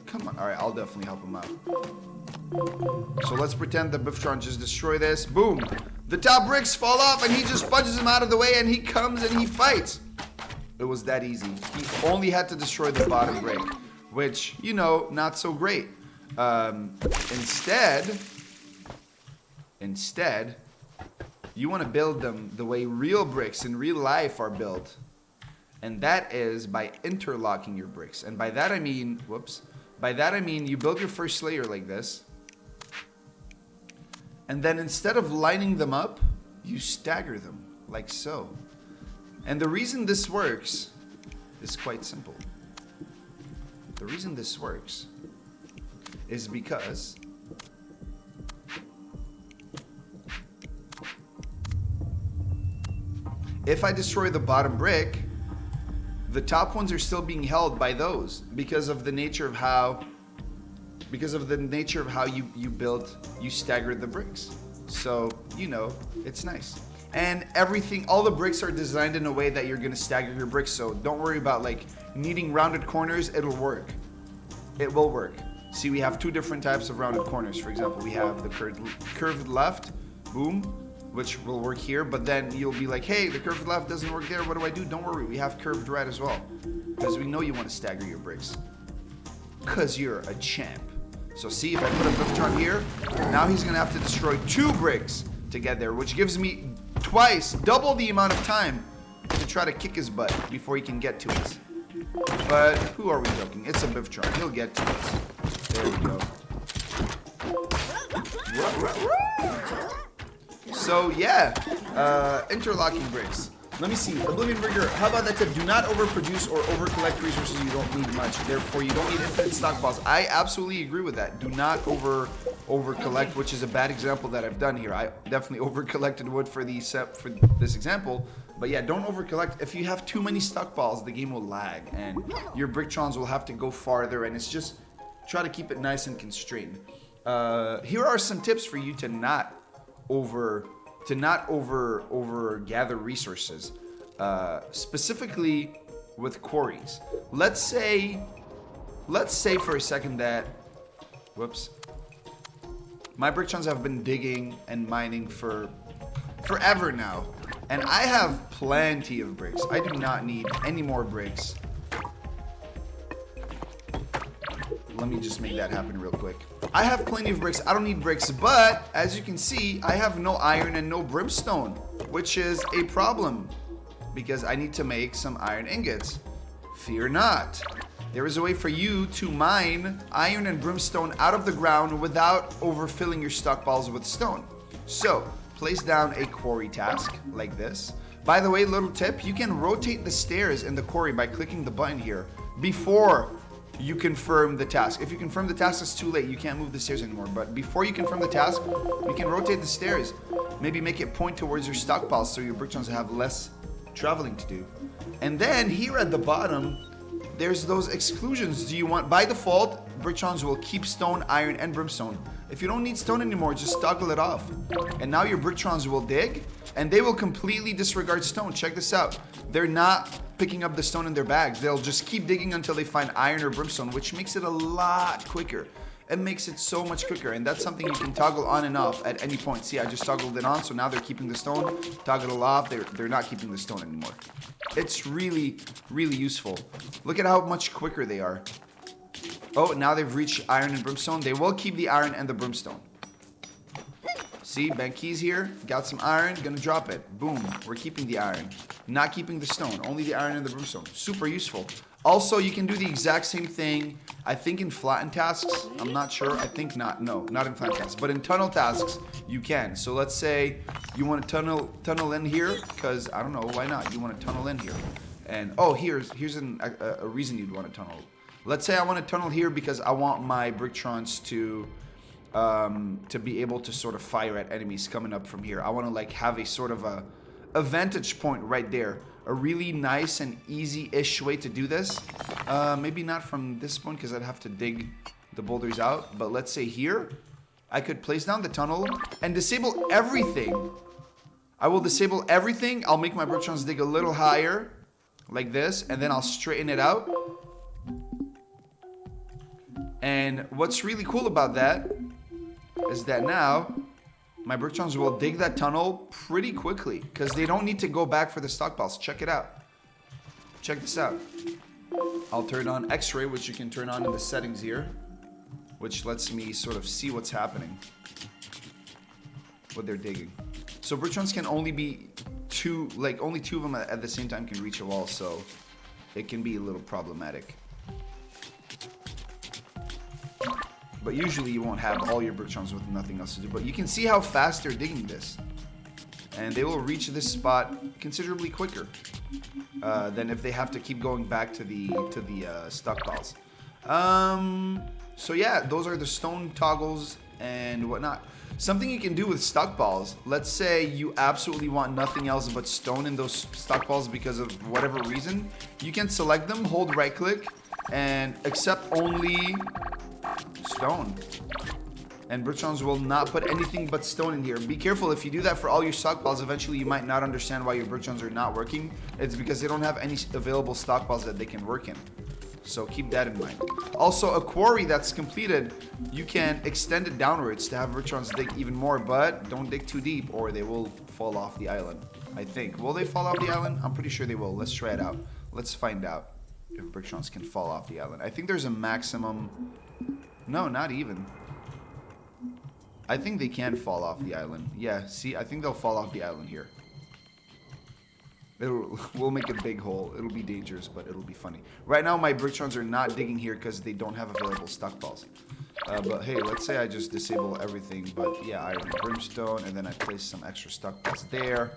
Come on. All right, I'll definitely help him out. So let's pretend the Biftron just destroy this. Boom. The top bricks fall off and he just punches him out of the way and he comes and he fights. It was that easy. He only had to destroy the bottom brick, which, you know, not so great. Instead, you want to build them the way real bricks in real life are built. And that is by interlocking your bricks. And by that I mean, you build your first layer like this. And then instead of lining them up, you stagger them like so. And the reason this works is quite simple. The reason this works is because if I destroy the bottom brick, the top ones are still being held by those because of the nature of how you staggered the bricks. So, you know, it's nice. And all the bricks are designed in a way that you're gonna stagger your bricks, so don't worry about like needing rounded corners. It'll work. It will work. See, we have 2 different types of rounded corners. For example, we have the curved left, boom, which will work here, but then you'll be like, hey, the curved left doesn't work there, what do I do? Don't worry, we have curved right as well, because we know you want to stagger your bricks, because you're a champ. So see, if I put a Biftron here, now he's going to have to destroy 2 bricks to get there, which gives me double the amount of time to try to kick his butt before he can get to us. But who are we joking? It's a Biftron. He'll get to us. There we go. So yeah, interlocking bricks. Let me see. Oblivion Rigger, how about that tip? Do not overproduce or overcollect resources you don't need much. Therefore, you don't need infinite stockpiles. I absolutely agree with that. Do not overcollect, which is a bad example that I've done here. I definitely overcollected wood for this example. But yeah, don't overcollect. If you have too many stockpiles, the game will lag and your Bricktrons will have to go farther, and it's just try to keep it nice and constrained. Here are some tips for you to not over gather resources, specifically with quarries. Let's say for a second that, whoops, my Bricktrons have been digging and mining for forever now, and I have plenty of bricks. I do not need any more bricks. Let me just make that happen real quick. I have plenty of bricks. I don't need bricks, but as you can see, I have no iron and no brimstone, which is a problem because I need to make some iron ingots. Fear not. There is a way for you to mine iron and brimstone out of the ground without overfilling your stockpiles with stone. So, place down a quarry task like this. By the way, little tip, you can rotate the stairs in the quarry by clicking the button here before you confirm the task. If you confirm the task, it's too late. You can't move the stairs anymore. But before you confirm the task, you can rotate the stairs. Maybe make it point towards your stockpiles so your Bricktrons have less traveling to do. And then here at the bottom, there's those exclusions. Do you want, by default, Bricktrons will keep stone, iron, and brimstone. If you don't need stone anymore, just toggle it off. And now your Bricktrons will dig, and they will completely disregard stone. Check this out. They're not picking up the stone in their bags. They'll just keep digging until they find iron or brimstone, which makes it a lot quicker. It makes it so much quicker, and that's something you can toggle on and off at any point. See, I just toggled it on, so now they're keeping the stone. Toggle it off, they're not keeping the stone anymore. It's really, really useful. Look at how much quicker they are. Oh, now they've reached iron and brimstone. They will keep the iron and the brimstone. See, bank keys here, got some iron, gonna drop it. Boom, we're keeping the iron. Not keeping the stone, only the iron and the brimstone. Super useful. Also, you can do the exact same thing, I think in flattened tasks. I'm not sure, I think not. No, not in flattened tasks, but in tunnel tasks, you can. So let's say you want to tunnel in here, because I don't know, why not? You want to tunnel in here. And, oh, here's a reason you'd want to tunnel. Let's say I want to tunnel here because I want my Bricktrons to be able to sort of fire at enemies coming up from here. I want to like have a sort of a vantage point right there. A really nice and easy-ish way to do this. Maybe not from this point because I'd have to dig the boulders out. But let's say here, I could place down the tunnel and disable everything. I will disable everything. I'll make my Bricktrons dig a little higher like this, and then I'll straighten it out. And what's really cool about that is that now my Bricktrons will dig that tunnel pretty quickly because they don't need to go back for the stockpiles. Check it out. Check this out. I'll turn on X-ray, which you can turn on in the settings here, which lets me sort of see what's happening, what they're digging. So Bricktrons can only be only two of them at the same time can reach a wall, so it can be a little problematic. But usually you won't have all your Bricktrons with nothing else to do. But you can see how fast they're digging this. And they will reach this spot considerably quicker than if they have to keep going back to the stockpiles. So yeah, those are the stone toggles and whatnot. Something you can do with stockpiles, let's say you absolutely want nothing else but stone in those stockpiles because of whatever reason. You can select them, hold right click, and accept only stone. And Bricktrons will not put anything but stone in here. Be careful, if you do that for all your stockpiles, eventually you might not understand why your Bricktrons are not working. It's because they don't have any available stockpiles that they can work in. So keep that in mind. Also, a quarry that's completed, you can extend it downwards to have Bricktrons dig even more, but don't dig too deep or they will fall off the island, I think. Will they fall off the island? I'm pretty sure they will. Let's try it out. Let's find out if Bricktrons can fall off the island. I think there's a maximum... No, not even. I think they can fall off the island. Yeah, see, I think they'll fall off the island here. We'll make a big hole. It'll be dangerous, but it'll be funny. Right now, my Bricktrons are not digging here because they don't have available stockpiles. But hey, let's say I just disable everything. But yeah, iron and brimstone, and then I place some extra stockpiles there.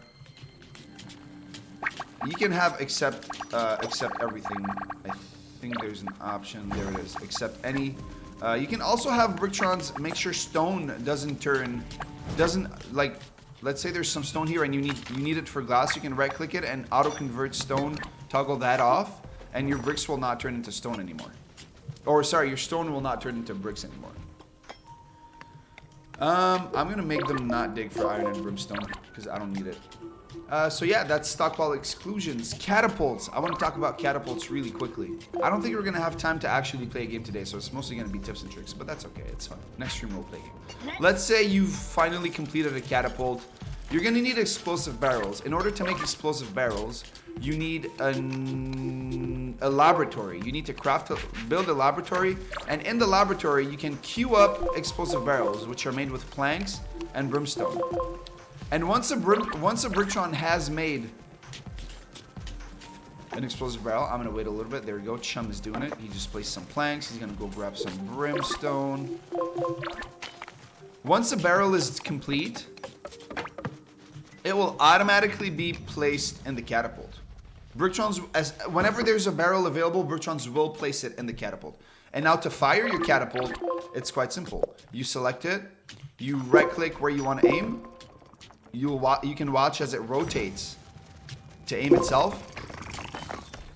You can have accept everything. I think there's an option. There it is. Accept any. You can also have Bricktrons make sure stone doesn't like. Let's say there's some stone here and you need it for glass. You can right click it and auto convert stone. Toggle that off, and your bricks will not turn into stone anymore. Or sorry, your stone will not turn into bricks anymore. I'm gonna make them not dig for iron and brimstone because I don't need it. So yeah, that's stockpile exclusions. Catapults. I want to talk about catapults really quickly. I don't think we're gonna have time to actually play a game today, so it's mostly gonna be tips and tricks, but that's okay. It's fine. Next stream we'll play a game. Let's say you've finally completed a catapult. You're gonna need explosive barrels. In order to make explosive barrels, you need a laboratory. You need to build a laboratory, and in the laboratory you can queue up explosive barrels, which are made with planks and brimstone. And once a Bricktron has made an explosive barrel, I'm gonna wait a little bit. There we go. Chum is doing it. He just placed some planks. He's gonna go grab some brimstone. Once a barrel is complete, it will automatically be placed in the catapult. Bricktrons, whenever there's a barrel available, Bricktrons will place it in the catapult. And now to fire your catapult, it's quite simple. You select it, you right click where you want to aim, you can watch as it rotates to aim itself.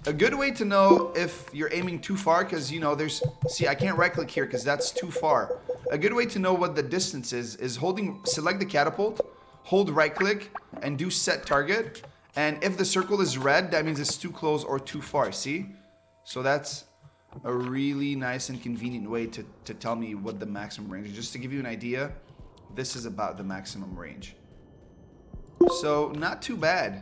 A good way to know if you're aiming too far, because you know see I can't right click here because that's too far. A good way to know what the distance is select the catapult, hold right click and do set target, and if the circle is red, that means it's too close or too far. See? So that's a really nice and convenient way to tell me what the maximum range is. Just to give you an idea, this is about the maximum range. So not too bad,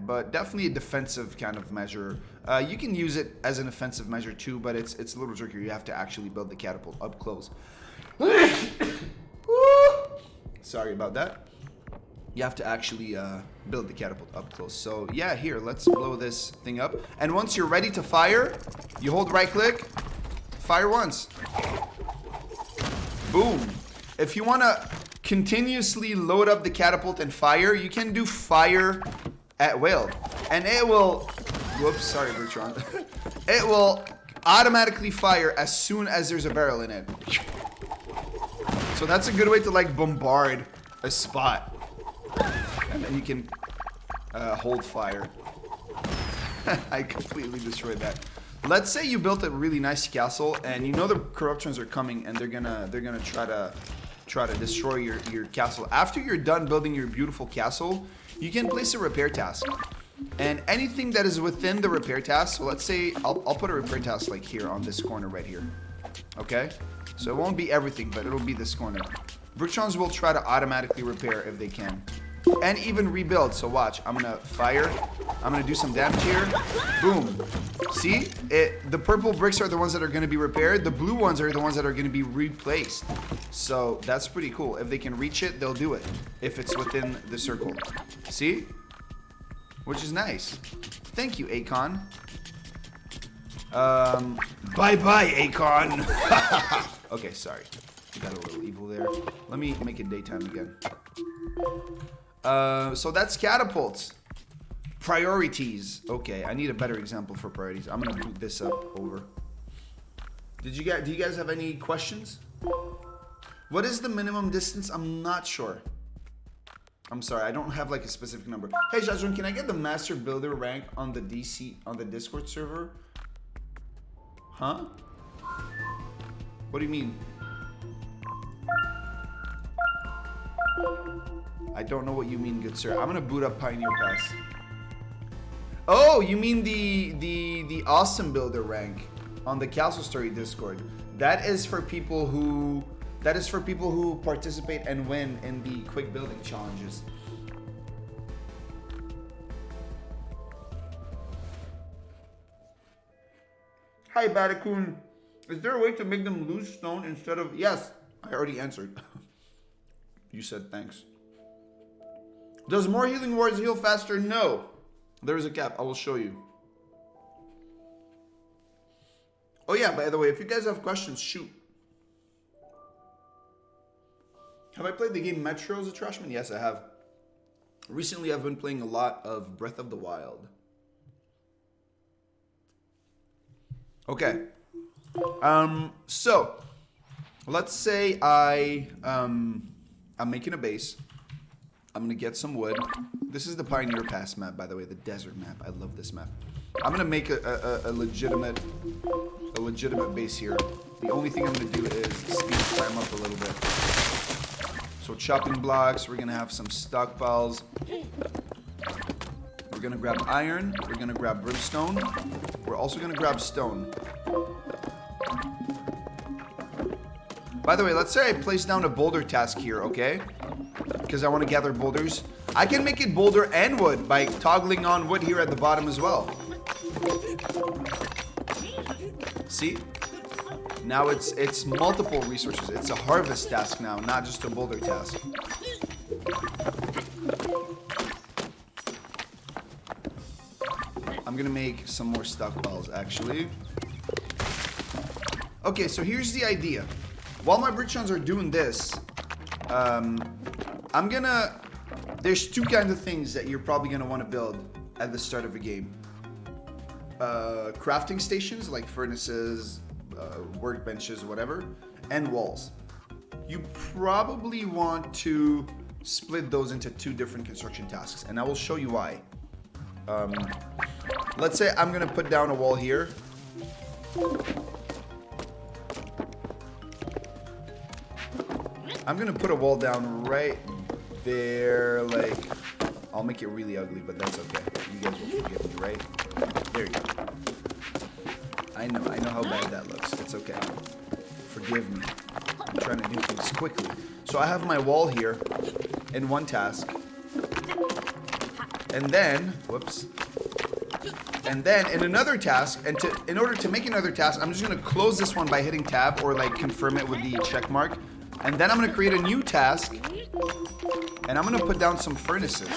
but definitely a defensive kind of measure. You can use it as an offensive measure too, but it's a little trickier. You have to actually build the catapult up close. Sorry about that. You have to actually build the catapult up close. So yeah, here, let's blow this thing up. And once you're ready to fire, you hold right click, fire once. Boom. If you want to continuously load up the catapult and fire, you can do fire at will. And it will, whoops, sorry Bertrand. It will automatically fire as soon as there's a barrel in it. So that's a good way to like bombard a spot. And then you can hold fire. I completely destroyed that. Let's say you built a really nice castle and you know the corruptions are coming and they're gonna try to destroy your castle. After you're done building your beautiful castle, you can place a repair task. And anything that is within the repair task, so let's say I'll put a repair task like here on this corner right here. Okay? So it won't be everything, but it'll be this corner. Bricktrons will try to automatically repair if they can. And even rebuild. So watch, I'm gonna fire. I'm gonna do some damage here. Boom. See? The purple bricks are the ones that are gonna be repaired. The blue ones are the ones that are gonna be replaced. So that's pretty cool. If they can reach it, they'll do it. If it's within the circle. See? Which is nice. Thank you, Akon. Bye-bye, Akon. Okay, sorry. Got a little evil there. Let me make it daytime again. So that's catapults. Priorities. Okay, I need a better example for priorities. I'm gonna boot this up over. Do you guys have any questions? What is the minimum distance? I'm not sure. I'm sorry, I don't have like a specific number. Hey Jazrun, can I get the master builder rank on the Discord server? Huh? What do you mean? I don't know what you mean, good sir. I'm gonna boot up Pioneer Pass. Oh, you mean the awesome builder rank on the Castle Story Discord. That is for people who participate and win in the quick building challenges. Hi Batacoon. Is there a way to make them lose stone instead of... Yes, I already answered. You said thanks. Does more healing wards heal faster? No. There is a cap. I will show you. Oh yeah, by the way, if you guys have questions, shoot. Have I played the game Metro as a Trashman? Yes, I have. Recently, I've been playing a lot of Breath of the Wild. Okay. So let's say I'm making a base. I'm gonna get some wood. This is the Pioneer Pass map, by the way, the desert map. I love this map. I'm gonna make a legitimate base here. The only thing I'm gonna do is speed climb up a little bit. So chopping blocks. We're gonna have some stockpiles. We're gonna grab iron. We're gonna grab brimstone. We're also gonna grab stone. By the way, let's say I place down a boulder task here, okay? Because I want to gather boulders. I can make it boulder and wood by toggling on wood here at the bottom as well. See? Now it's multiple resources. It's a harvest task now, not just a boulder task. I'm gonna make some more stockpiles actually. Okay, so here's the idea. While my Brichons are doing this, there's two kinds of things that you're probably gonna want to build at the start of a game. Crafting stations like furnaces, workbenches, whatever, and walls. You probably want to split those into two different construction tasks, and I will show you why. Let's say I'm gonna put down a wall here. I'm gonna put a wall down right there, like, I'll make it really ugly, but that's okay. You guys will forgive me, right? There you go. I know how bad that looks. It's okay. Forgive me. I'm trying to do things quickly. So I have my wall here in one task. And then, whoops. And then in another task, in order to make another task, I'm just gonna close this one by hitting tab or like confirm it with the check mark. And then I'm gonna create a new task, and I'm gonna put down some furnaces.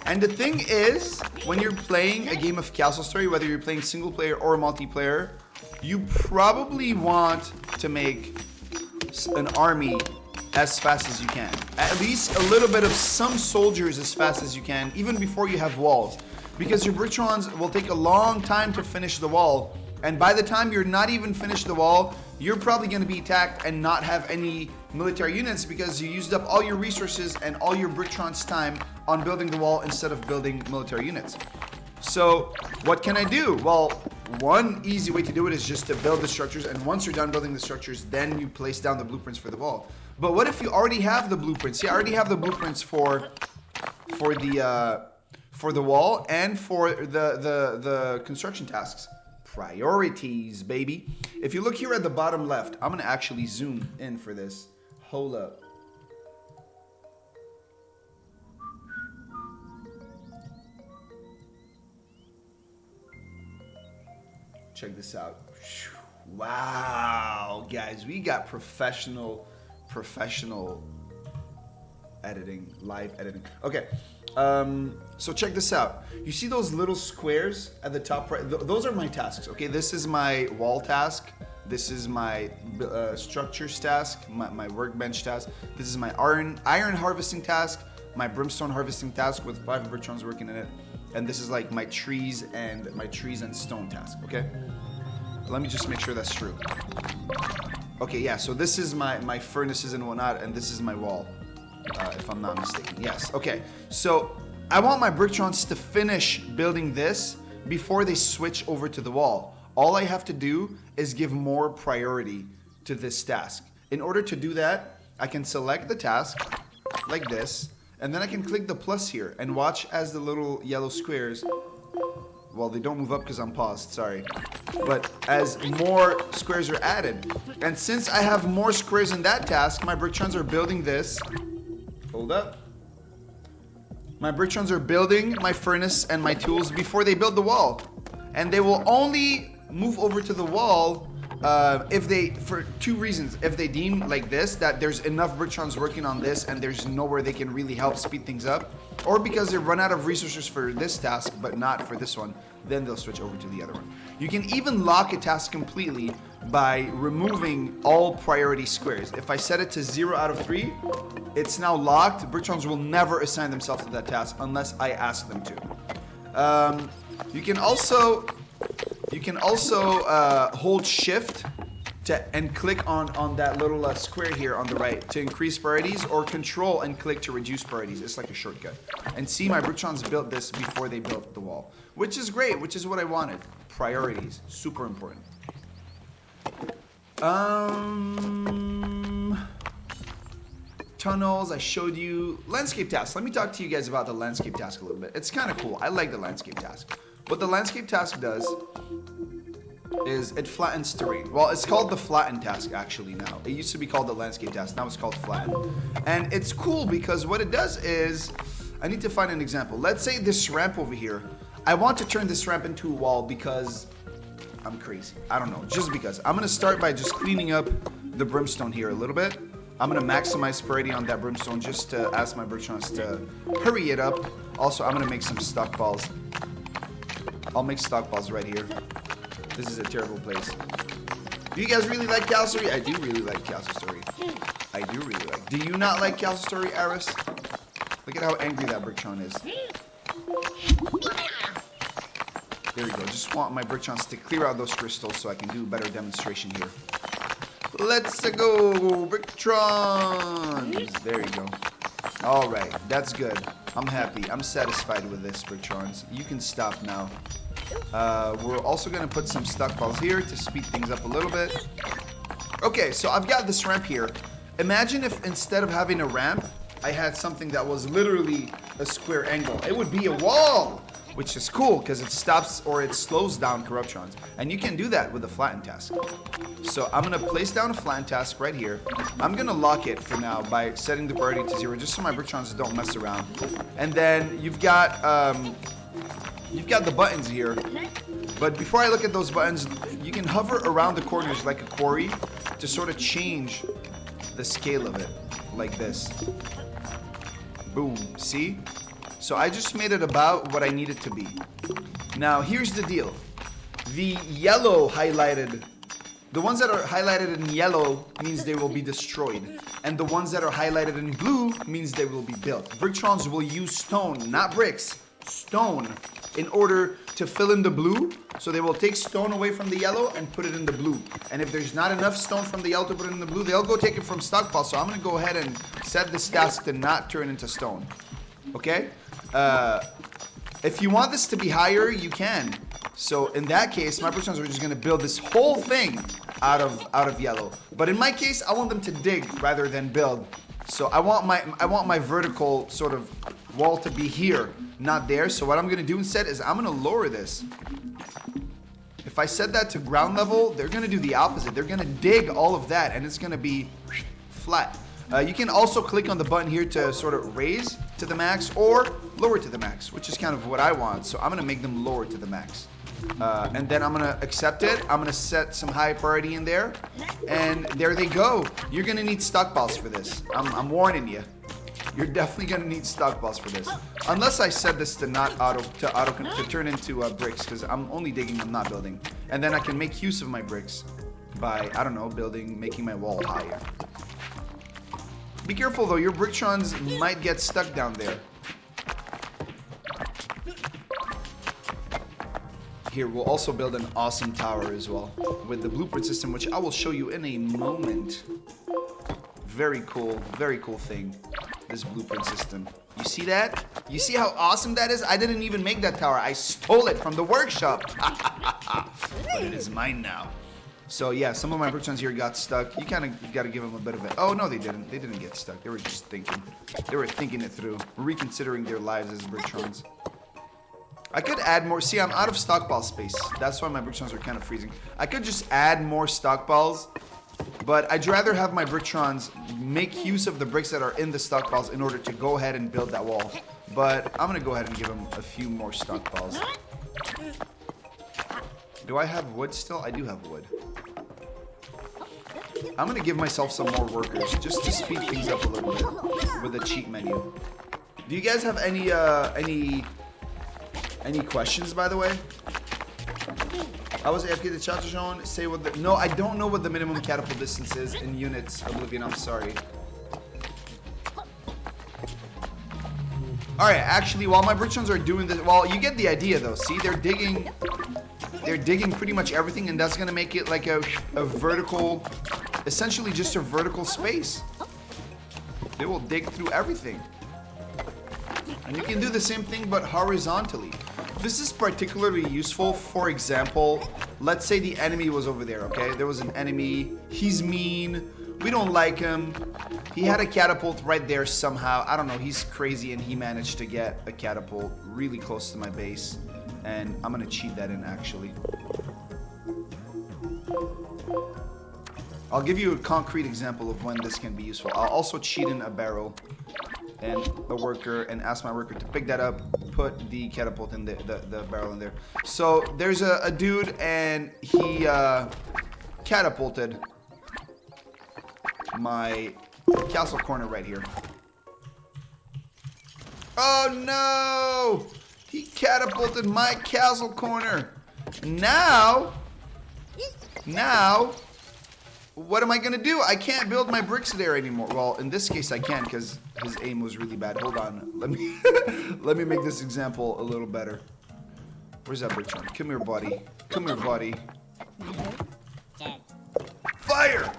And the thing is, when you're playing a game of Castle Story, whether you're playing single player or multiplayer, you probably want to make an army as fast as you can. At least a little bit of some soldiers as fast as you can, even before you have walls. Because your Brichons will take a long time to finish the wall. And by the time you're not even finished the wall, you're probably going to be attacked and not have any military units because you used up all your resources and all your Brichons' time on building the wall instead of building military units. So what can I do? Well, one easy way to do it is just to build the structures, and once you're done building the structures, then you place down the blueprints for the wall. But what if you already have the blueprints? See, I already have the blueprints for the wall and for the construction tasks. Priorities, baby. If you look here at the bottom left, I'm gonna actually zoom in for this. Hold up. Check this out. Wow, guys, we got professional editing, live editing. Okay, so check this out. You see those little squares at the top right? Those are my tasks, okay? This is my wall task. This is my structures task, my workbench task. This is my iron harvesting task, my brimstone harvesting task with 5 Brichons working in it. And this is like my trees and stone task, okay? Let me just make sure that's true. Okay, yeah, so this is my furnaces and whatnot, and this is my wall. If I'm not mistaken. Yes. Okay. So I want my Brichons to finish building this before they switch over to the wall. All I have to do is give more priority to this task. In order to do that, I can select the task like this, and then I can click the plus here and watch as the little yellow squares, well, they don't move up because I'm paused, sorry. But as more squares are added, and since I have more squares in that task, my Brichons are building this. Hold up. My Brichons are building my furnace and my tools before they build the wall. And they will only move over to the wall for 2 reasons. If they deem like this, that there's enough Brichons working on this and there's nowhere they can really help speed things up, or because they run out of resources for this task but not for this one, then they'll switch over to the other one. You can even lock a task completely by removing all priority squares. If I set it to 0 out of 3, it's now locked. Bricktron's will never assign themselves to that task unless I ask them to. You can also hold shift and click on that little square here on the right to increase priorities, or control and click to reduce priorities. It's like a shortcut. And see, my Brictrons built this before they built the wall, which is great, which is what I wanted. Priorities, super important. Tunnels, I showed you. Landscape task. Let me talk to you guys about the landscape task a little bit. It's kind of cool. I like the landscape task. What the landscape task does is it flattens terrain. Well, it's called the flatten task actually now. It used to be called the landscape task. Now it's called flatten. And it's cool because what it does is, I need to find an example. Let's say this ramp over here. I want to turn this ramp into a wall because I'm crazy. I don't know, just because. I'm gonna start by just cleaning up the brimstone here a little bit. I'm gonna maximize priority on that brimstone just to ask my Brictrons to hurry it up. Also, I'm gonna make some stockpiles. I'll make stockpiles right here. This is a terrible place. Do you guys really like Castle Story? I do really like Castle Story. I do really like. Do you not like Castle Story, Aris? Look at how angry that Bricktron is. There we go. Just want my Brictrons to clear out those crystals so I can do a better demonstration here. Let's go, Brictrons! There you go. Alright, that's good. I'm happy. I'm satisfied with this, Brictrons. You can stop now. We're also going to put some stockpiles here to speed things up a little bit. Okay, so I've got this ramp here. Imagine if instead of having a ramp, I had something that was literally a square angle. It would be a wall, which is cool because it stops or it slows down Corruptrons. And you can do that with a flatten task. So I'm going to place down a flatten task right here. I'm going to lock it for now by setting the priority to 0 just so my Brictrons don't mess around. And then you've got the buttons here. But before I look at those buttons, you can hover around the corners like a quarry to sort of change the scale of it like this. Boom, see? So I just made it about what I need it to be. Now, here's the deal. The yellow highlighted, the ones that are highlighted in yellow means they will be destroyed. And the ones that are highlighted in blue means they will be built. Brictrons will use stone, not bricks, stone, in order to fill in the blue. So they will take stone away from the yellow and put it in the blue. And if there's not enough stone from the yellow to put it in the blue, they'll go take it from stockpile. So I'm going to go ahead and set this task to not turn into stone. Okay? If you want this to be higher, you can. So in that case, my Brictrons are just going to build this whole thing out of yellow. But in my case, I want them to dig rather than build. So I want my vertical sort of wall to be here, not there. So what I'm going to do instead is I'm going to lower this. If I set that to ground level, they're going to do the opposite. They're going to dig all of that, and it's going to be flat. You can also click on the button here to sort of raise to the max or lower to the max, which is kind of what I want. So I'm going to make them lower to the max. And then I'm going to accept it. I'm going to set some high priority in there. And there they go. You're going to need stockpiles for this. I'm warning you. You're definitely going to need stockpiles for this. Unless I set this to not to turn into bricks, because I'm only digging, I'm not building. And then I can make use of my bricks by, I don't know, making my wall higher. Be careful though, your Brictrons might get stuck down there. Here, we'll also build an awesome tower as well with the blueprint system, which I will show you in a moment. Very cool thing, this blueprint system. You see that? You see how awesome that is? I didn't even make that tower. I stole it from the workshop. But it is mine now. So yeah, some of my Brictrons here got stuck. You kind of got to give them a bit of it. Oh no, they didn't. They didn't get stuck. They were just thinking. They were thinking it through, reconsidering their lives as Brictrons. I could add more. See, I'm out of stockpile space. That's why my Brictrons are kind of freezing. I could just add more stockpiles, but I'd rather have my Brictrons make use of the bricks that are in the stockpiles in order to go ahead and build that wall. But I'm gonna go ahead and give them a few more stockpiles. Do I have wood still? I do have wood. I'm gonna give myself some more workers just to speed things up a little bit with the cheat menu. Do you guys have any questions, by the way? I was AFK the chat zone. Say what the... No, I don't know what the minimum catapult distance is in units, Oblivion. I'm sorry. Alright, actually, while my Britons are doing this... Well, you get the idea, though. See, they're digging... They're digging pretty much everything, and that's going to make it like a vertical... Essentially just a vertical space. They will dig through everything. And you can do the same thing, but horizontally. This is particularly useful. For example, let's say the enemy was over there, okay? There was an enemy. He's mean. We don't like him. He had a catapult right there somehow. I don't know. He's crazy, and he managed to get a catapult really close to my base. And I'm going to cheat that in, actually. I'll give you a concrete example of when this can be useful. I'll also cheat in a barrel and a worker and ask my worker to pick that up, put the catapult in the barrel in there. So there's a dude, and he catapulted my castle corner right here. Oh no! He catapulted my castle corner. Now, what am I gonna do? I can't build my bricks there anymore. Well, in this case I can, because his aim was really bad. Hold on, let me let me make this example a little better. Where's that brick on? Come here, buddy. Come here, buddy. Fire!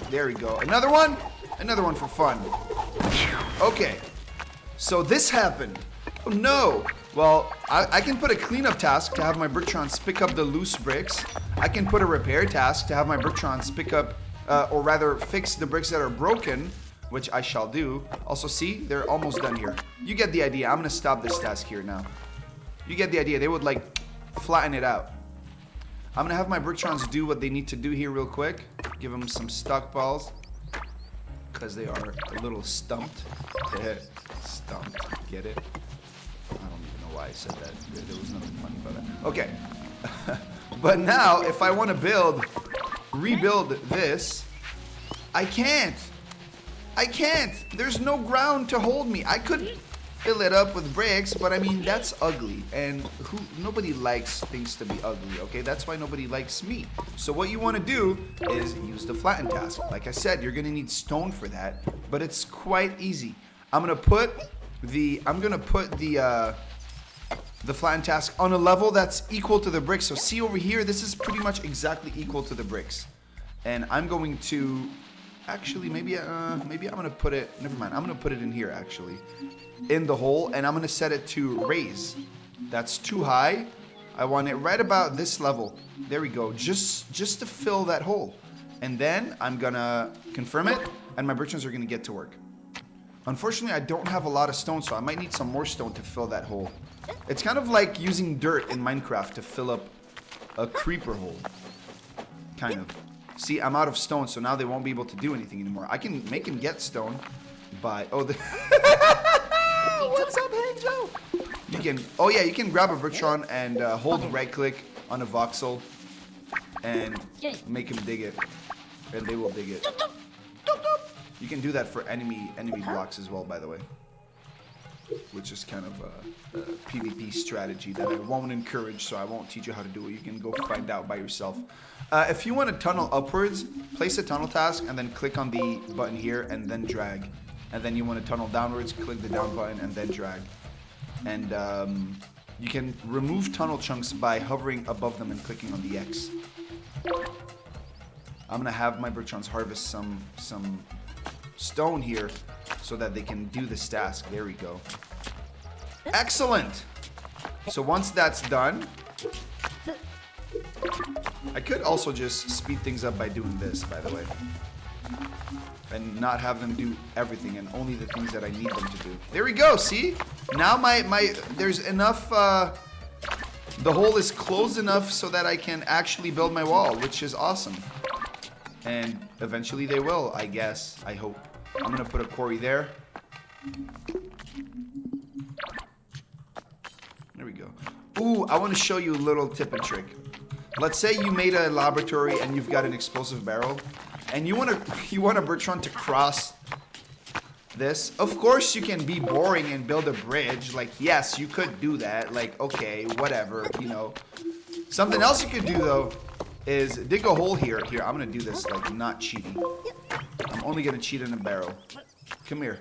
There we go. Another one? Another one for fun. Okay. So this happened. Oh no! Well, I can put a cleanup task to have my Bricktrons pick up the loose bricks. I can put a repair task to have my Bricktrons pick up, or rather fix the bricks that are broken, which I shall do. Also, see, they're almost done here. You get the idea. I'm gonna stop this task here now. You get the idea. They would like flatten it out. I'm gonna have my Bricktrons do what they need to do here real quick. Give them some stockpiles, because they are a little stumped. Stumped. Get it? I don't even know why I said that. There was nothing funny about that. Okay. But now, if I want to rebuild this, I can't. I can't. There's no ground to hold me. I could fill it up with bricks, but I mean, that's ugly. And nobody likes things to be ugly, okay? That's why nobody likes me. So what you want to do is use the flatten task. Like I said, you're going to need stone for that, but it's quite easy. I'm going to put the flatten task on a level that's equal to the bricks. So see over here, this is pretty much exactly equal to the bricks. And I'm going to actually maybe I'm gonna put it, never mind, I'm gonna put it in here actually, in the hole, and I'm gonna set it to raise. That's too high. I want it right about this level. There we go, just to fill that hole. And then I'm gonna confirm it, and my Bricktrons are gonna get to work. Unfortunately, I don't have a lot of stone, so I might need some more stone to fill that hole. It's kind of like using dirt in Minecraft to fill up a creeper hole. Kind of. See, I'm out of stone, so now they won't be able to do anything anymore. I can make him get stone by... Oh, what's up, Hanjo? You can... Oh, yeah, you can grab a Brickstron and hold right-click on a voxel and make him dig it. And they will dig it. You can do that for enemy blocks as well, by the way. Which is kind of a PvP strategy that I won't encourage, so I won't teach you how to do it. You can go find out by yourself. If you want to tunnel upwards, place a tunnel task and then click on the button here and then drag. And then you want to tunnel downwards, click the down button and then drag. And you can remove tunnel chunks by hovering above them and clicking on the X. I'm going to have my Bricktrons harvest some stone here so that they can do this task. There we go. Excellent! So once that's done, I could also just speed things up by doing this, by the way. And not have them do everything and only the things that I need them to do. There we go, see? Now there's enough, the hole is closed enough so that I can actually build my wall, which is awesome. And eventually they will, I guess, I hope. I'm gonna put a quarry there. There we go. Ooh, I want to show you a little tip and trick. Let's say you made a laboratory and you've got an explosive barrel, and you want a Brickstron to cross this. Of course you can be boring and build a bridge. Like, yes, you could do that. Like, okay, whatever, you know. Something else you could do, though, is dig a hole here. Here, I'm going to do this, like, not cheating. I'm only going to cheat in a barrel. Come here.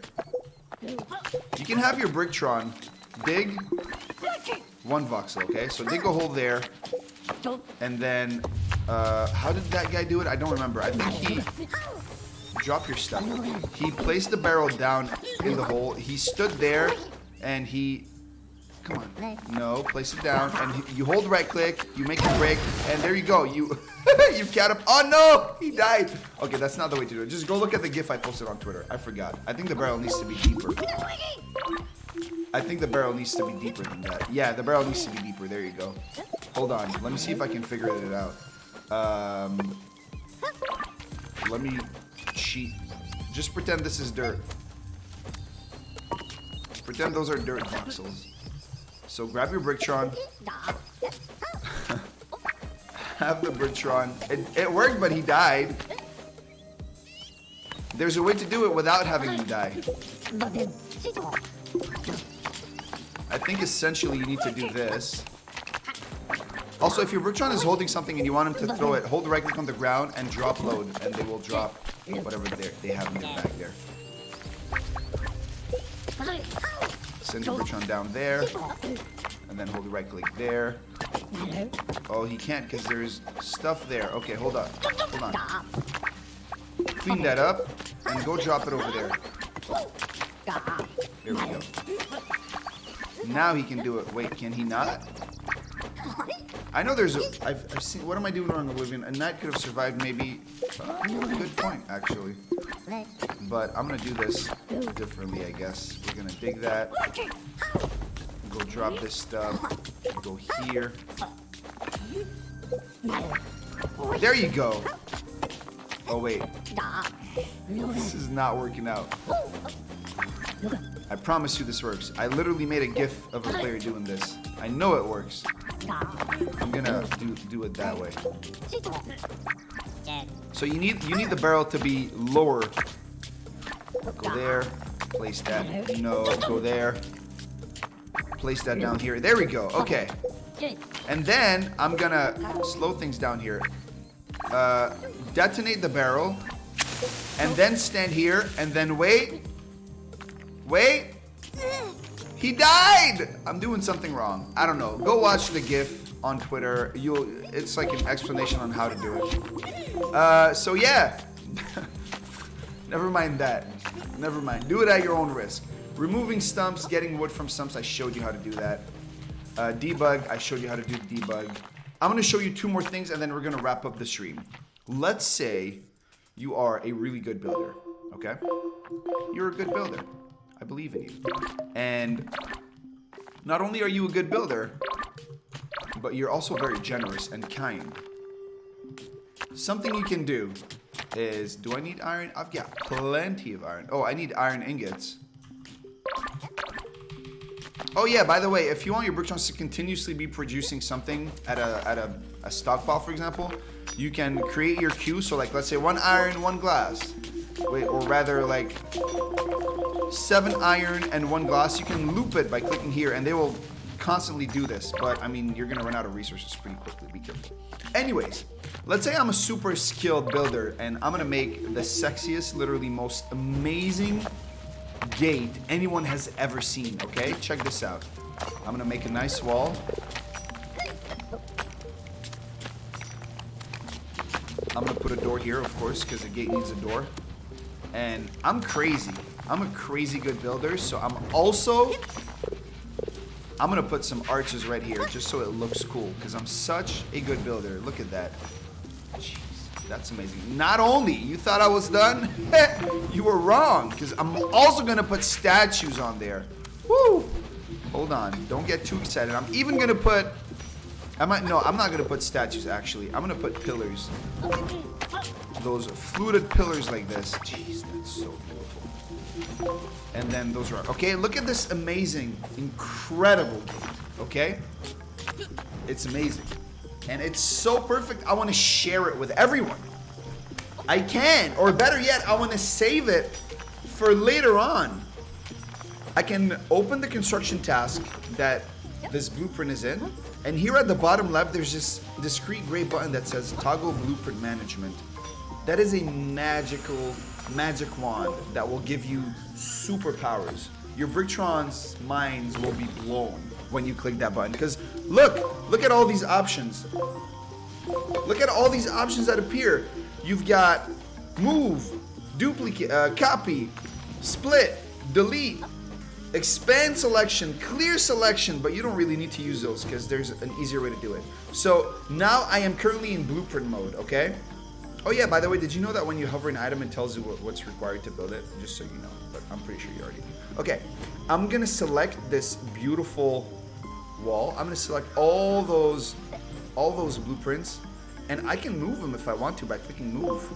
You can have your Bricktron dig 1 voxel, okay? So dig a hole there. And then, how did that guy do it? I don't remember. I think he... Drop your stuff. He placed the barrel down in the hole. He stood there, and he... Come on. No, place it down, and you hold right click, you make it break, and there you go. You've oh no! He died! Okay, that's not the way to do it. Just go look at the GIF I posted on Twitter. I forgot. I think the barrel needs to be deeper. I think the barrel needs to be deeper than that. Yeah, the barrel needs to be deeper. There you go. Hold on. Let me see if I can figure it out. Let me cheat. Just pretend this is dirt. Pretend those are dirt voxels. So grab your Bricktron. Have the Bricktron. It worked, but he died. There's a way to do it without having him die. I think essentially you need to do this. Also, if your Bricktron is holding something and you want him to throw it, hold right click on the ground and drop load, and they will drop whatever they have in their bag there. Send your Bricktron down there, and then hold the right click there. Oh, he can't because there's stuff there. Okay, hold on. Hold on. Clean that up, and go drop it over there. There we go. Now he can do it. Wait, can he not? I know there's a... I've seen... What am I doing wrong, Oblivion? A knight could have survived maybe... good point, actually. But I'm going to do this differently, I guess. We're going to dig that. Go drop this stuff. Go here. There you go. Oh, wait. This is not working out. I promise you this works. I literally made a GIF of a player doing this. I know it works. I'm gonna do it that way. So you need the barrel to be lower. Go there. Place that. No, go there. Place that down here. There we go. Okay. And then I'm gonna slow things down here. Detonate the barrel. And then stand here. And then wait. Wait. He died! I'm doing something wrong. I don't know. Go watch the GIF on Twitter. It's like an explanation on how to do it. So yeah. Never mind that. Never mind. Do it at your own risk. Removing stumps, getting wood from stumps, I showed you how to do that. Debug, I showed you how to do debug. I'm going to show you 2 more things and then we're going to wrap up the stream. Let's say you are a really good builder, okay? You're a good builder. I believe in you. And not only are you a good builder, but you're also very generous and kind. Something you can do is, do I need iron? I've got plenty of iron. Oh, I need iron ingots. Oh yeah, by the way, if you want your Bricktron to continuously be producing something at a stockpile, for example, you can create your queue. So like, let's say 1 iron, 1 glass. Wait, or rather like 7 iron and 1 glass. You can loop it by clicking here and they will constantly do this. But I mean, you're gonna run out of resources pretty quickly, be careful. Anyways, let's say I'm a super skilled builder and I'm gonna make the sexiest, literally most amazing gate anyone has ever seen, okay? Check this out. I'm gonna make a nice wall. I'm gonna put a door here, of course, because the gate needs a door. And I'm crazy. I'm a crazy good builder, so I'm gonna put some arches right here just so it looks cool, because I'm such a good builder. Look at that. Jeez, that's amazing. Not only you thought I was done, you were wrong, because I'm also gonna put statues on there. Woo! Hold on, don't get too excited. I'm even gonna put, I'm not gonna put statues actually. I'm gonna put pillars. Those fluted pillars like this. Jeez, that's so beautiful. And then those are, okay, look at this amazing, incredible, okay? It's amazing. And it's so perfect, I want to share it with everyone. I can, or better yet, I want to save it for later on, I can open the construction task that this blueprint is in, and here at the bottom left, there's this discrete gray button that says Toggle Blueprint Management. That is a magic wand that will give you superpowers. Your Bricktron's minds will be blown when you click that button. Because look at all these options. Look at all these options that appear. You've got move, duplicate, copy, split, delete, expand selection, clear selection, but you don't really need to use those because there's an easier way to do it. So now I am currently in blueprint mode, okay? Oh yeah, by the way, did you know that when you hover an item, it tells you what's required to build it? Just so you know, but I'm pretty sure you already know. Okay, I'm gonna select this beautiful wall. I'm gonna select all those blueprints, and I can move them if I want to by clicking move.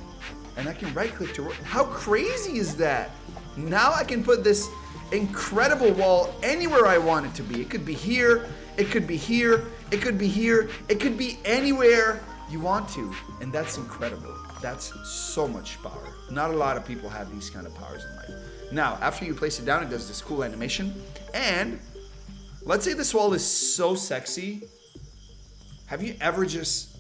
And I can right click to, how crazy is that? Now I can put this incredible wall anywhere I want it to be. It could be here, it could be here, it could be here, it could be anywhere you want to. And that's incredible. That's so much power. Not a lot of people have these kind of powers in life. Now, after you place it down, it does this cool animation. And let's say this wall is so sexy. Have you ever just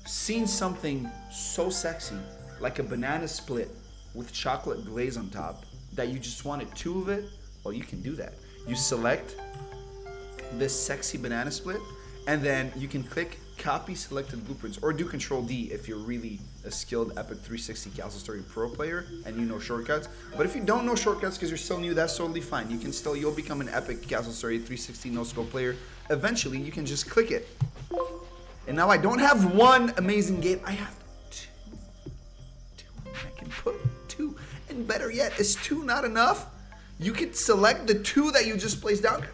seen something so sexy, like a banana split with chocolate glaze on top, that you just wanted two of it? Well, you can do that. You select this sexy banana split, and then you can click copy selected blueprints, or do Control D if you're really a skilled Epic 360 Castle Story Pro player and you know shortcuts. But if you don't know shortcuts because you're still new, that's totally fine. You'll become an Epic Castle Story 360 no scope player. Eventually, you can just click it. And now I don't have one amazing gate, I have two. I can put two. And better yet, is two not enough? You can select the two that you just placed down.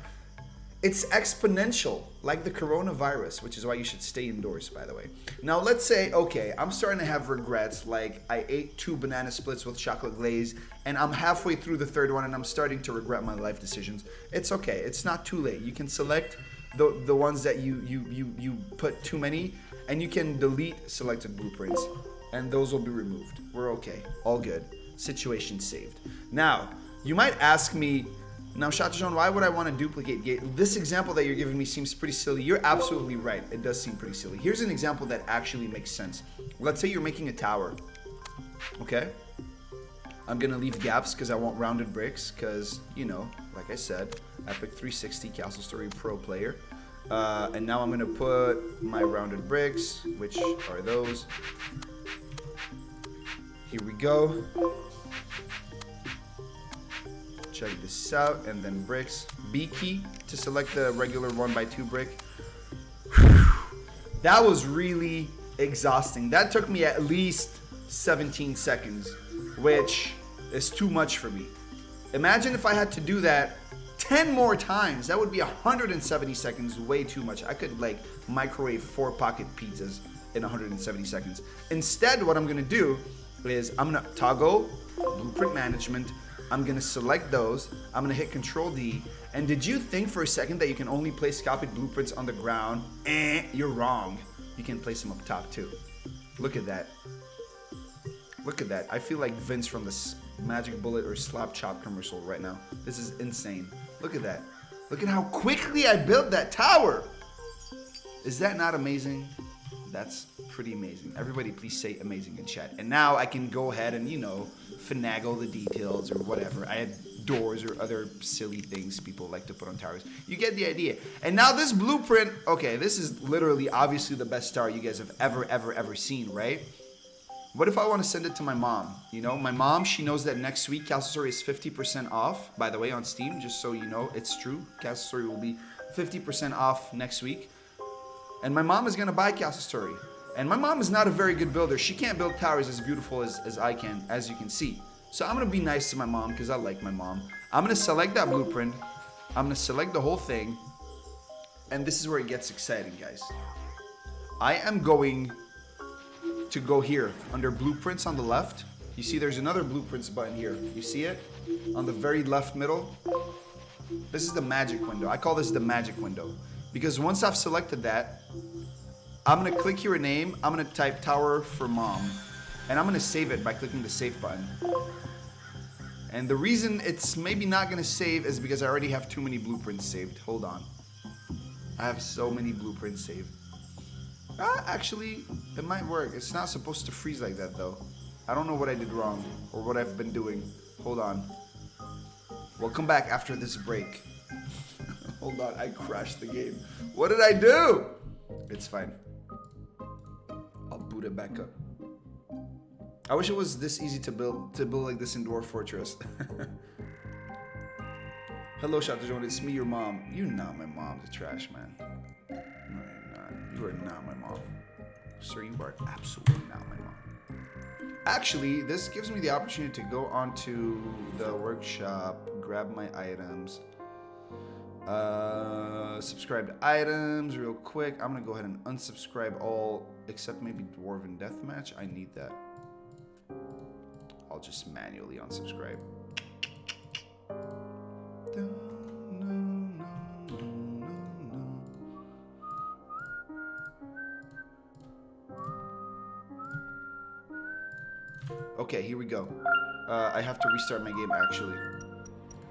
It's exponential, like the coronavirus, which is why you should stay indoors, by the way. Now, let's say, okay, I'm starting to have regrets, like I ate 2 banana splits with chocolate glaze, and I'm halfway through the third one, and I'm starting to regret my life decisions. It's okay. It's not too late. You can select the ones that you put too many, and you can delete selected blueprints, and those will be removed. We're okay. All good. Situation saved. Now, you might ask me, now, Shatajon, why would I want to duplicate gate? This example that you're giving me seems pretty silly. You're absolutely right. It does seem pretty silly. Here's an example that actually makes sense. Let's say you're making a tower. Okay? I'm going to leave gaps because I want rounded bricks because, you know, like I said, Epic 360 Castle Story Pro player. And now I'm going to put my rounded bricks, which are those. Here we go. Check this out, and then bricks. B key to select the regular 1x2 brick. That was really exhausting. That took me at least 17 seconds, which is too much for me. Imagine if I had to do that 10 more times. That would be 170 seconds, way too much. I could like microwave 4 pocket pizzas in 170 seconds. Instead, what I'm gonna do is I'm gonna toggle blueprint management. I'm gonna select those. I'm gonna hit Control D. And did you think for a second that you can only place copied blueprints on the ground? You're wrong. You can place them up top too. Look at that. Look at that. I feel like Vince from the Magic Bullet or Slap Chop commercial right now. This is insane. Look at that. Look at how quickly I built that tower. Is that not amazing? That's pretty amazing. Everybody please say amazing in chat. And now I can go ahead and, you know, finagle the details or whatever. I had doors or other silly things people like to put on towers. You get the idea. And now this blueprint, okay, this is literally obviously the best tower you guys have ever seen, right? What if I want to send it to my mom? You know, my mom, she knows that next week Castle Story is 50% off, by the way, on Steam, just so you know, it's true. Castle Story will be 50% off next week. And my mom is going to buy Castle Story. And my mom is not a very good builder. She can't build towers as beautiful as I can, as you can see. So I'm going to be nice to my mom because I like my mom. I'm going to select that blueprint. I'm going to select the whole thing. And this is where it gets exciting, guys. I am going to go here under blueprints on the left. You see there's another blueprints button here. You see it? On the very left middle. This is the magic window. I call this the magic window. Because once I've selected that, I'm going to click your name. I'm going to type tower for mom. And I'm going to save it by clicking the save button. And the reason it's maybe not gonna save is because I already have too many blueprints saved. Hold on. I have so many blueprints saved. Actually, it might work. It's not supposed to freeze like that though. I don't know what I did wrong or what I've been doing. Hold on. We'll come back after this break. Hold on, I crashed the game. What did I do? It's fine. I'll boot it back up. I wish it was this easy to build like this in Dwarf Fortress. Hello, Shatajon, it's me, your mom. You're not my mom, the trash man. No, you're not. You are not my mom. Sir, you are absolutely not my mom. Actually, this gives me the opportunity to go onto the workshop, grab my items, subscribe to items real quick. I'm gonna go ahead and unsubscribe all except maybe Dwarven Deathmatch. I need that. I'll just manually unsubscribe. Okay, here we go. I have to restart my game actually.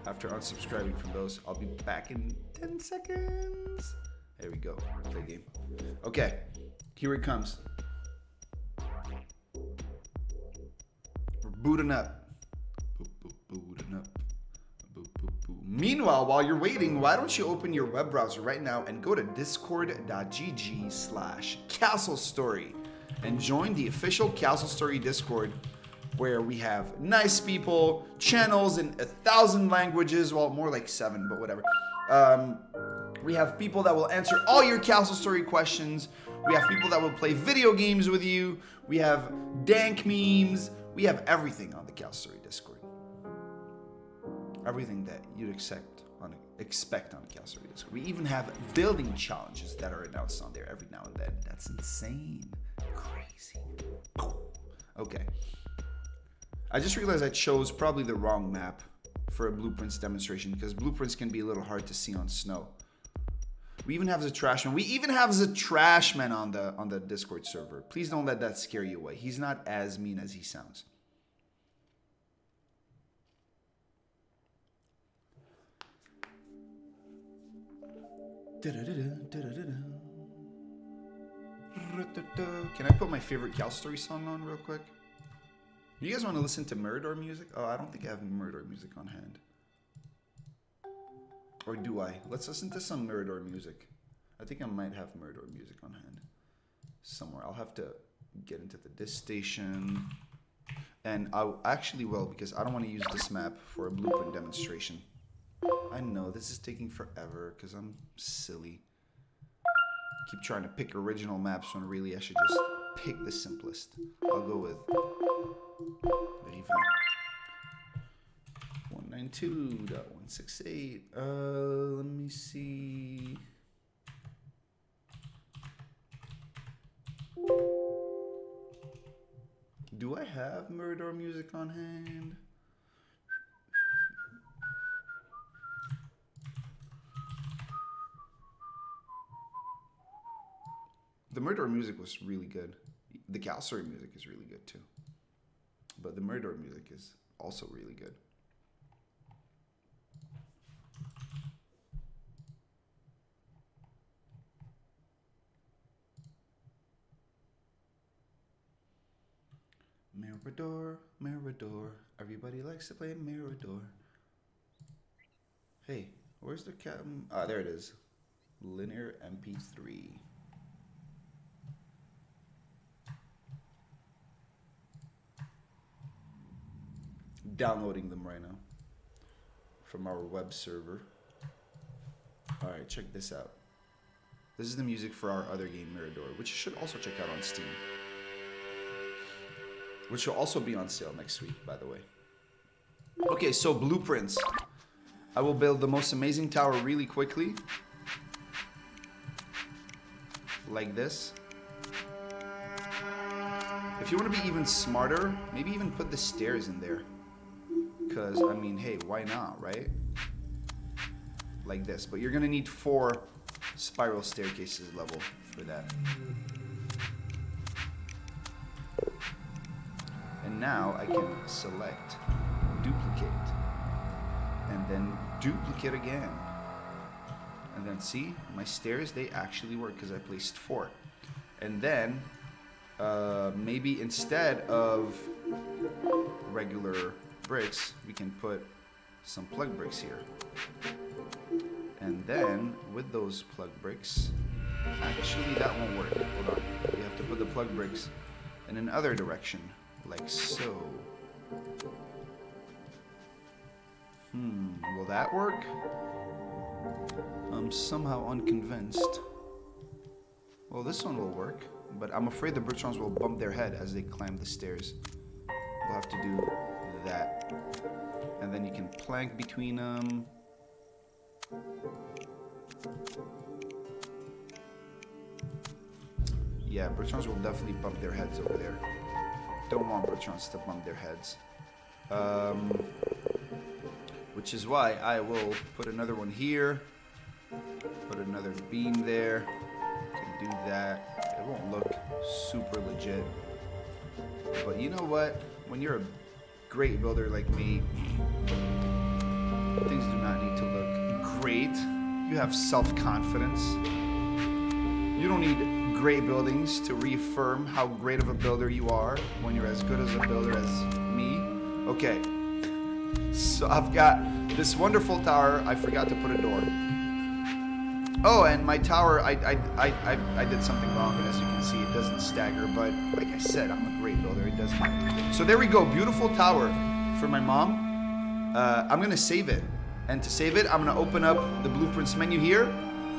After unsubscribing from those, I'll be back in 10 seconds. There we go. Play game. Okay, here it comes. We're booting up. Booting up. Meanwhile, while you're waiting, why don't you open your web browser right now and go to discord.gg/CastleStory and join the official Castle Story Discord, where we have nice people, channels in 1,000 languages, well, more like 7, but whatever. We have people that will answer all your Castle Story questions. We have people that will play video games with you. We have dank memes. We have everything on the Castle Story Discord. Everything that you'd expect on the Castle Story Discord. We even have building challenges that are announced on there every now and then. That's insane. Crazy. Okay. I just realized I chose probably the wrong map for a blueprints demonstration because blueprints can be a little hard to see on snow. We even have the trashman. We even have the trashman on the Discord server. Please don't let that scare you away. He's not as mean as he sounds. Can I put my favorite Castle Story song on real quick? You guys want to listen to Mirador music? Oh, I don't think I have Mirador music on hand. Or do I? Let's listen to some Mirador music. I think I might have Mirador music on hand. Somewhere. I'll have to get into the disk station. And I actually will, because I don't want to use this map for a blueprint demonstration. I know, this is taking forever, because I'm silly. Keep trying to pick original maps when really I should just pick the simplest. I'll go with 192.168. Let me see. Do I have Mirador music on hand? The Mirador music was really good. The Castle Story music is really good too. But the Mirador music is also really good. Mirador, Mirador. Everybody likes to play Mirador. Hey, where's the cat? Ah, there it is. Linear MP3. Downloading them right now from our web server. Alright, check this out. This is the music for our other game, Mirador, which you should also check out on Steam. Which will also be on sale next week, by the way. Okay, so blueprints. I will build the most amazing tower really quickly. Like this. If you want to be even smarter, maybe even put the stairs in there. Because, I mean, hey, why not, right? Like this. But you're going to need 4 spiral staircases level for that. And now I can select duplicate. and then duplicate again. And then see, my stairs, they actually work because I placed 4. And then maybe instead of regular bricks, we can put some plug bricks here. And then with those plug bricks, actually that won't work. Hold on. We have to put the plug bricks in another direction, like so. Will that work? I'm somehow unconvinced. Well, this one will work, but I'm afraid the Bertrands will bump their head as they climb the stairs. We'll have to do that. And then you can plank between them. Yeah, Bertrands will definitely bump their heads over there. Don't want Bertrands to bump their heads. Which is why I will put another one here. Put another beam there. Can do that. It won't look super legit. But you know what? When you're a great builder like me, things do not need to look great. You have self-confidence. You don't need great buildings to reaffirm how great of a builder you are when you're as good as a builder as me. Okay. So I've got this wonderful tower. I forgot to put a door. Oh, and my tower, I did something wrong, and as you can see, it doesn't stagger. But like I said, I'm a great builder. It doesn't. So there we go. Beautiful tower for my mom. I'm gonna save it, and to save it, I'm gonna open up the blueprints menu here.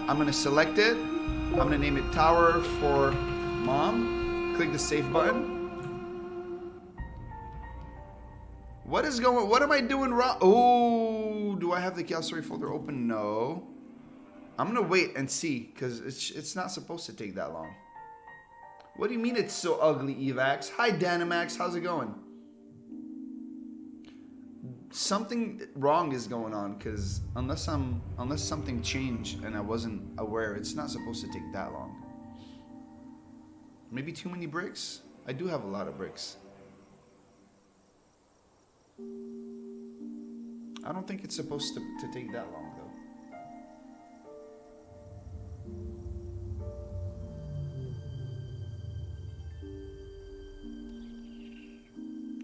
I'm gonna select it. I'm gonna name it Tower for Mom. Click the save button. What am I doing wrong? Oh, do I have the Chaos Story folder open? No. I'm gonna wait and see, because it's not supposed to take that long. What do you mean it's so ugly, Evax? Hi, Dynamax, how's it going? Something wrong is going on, because unless something changed and I wasn't aware, it's not supposed to take that long. Maybe too many bricks? I do have a lot of bricks. I don't think it's supposed to take that long, though.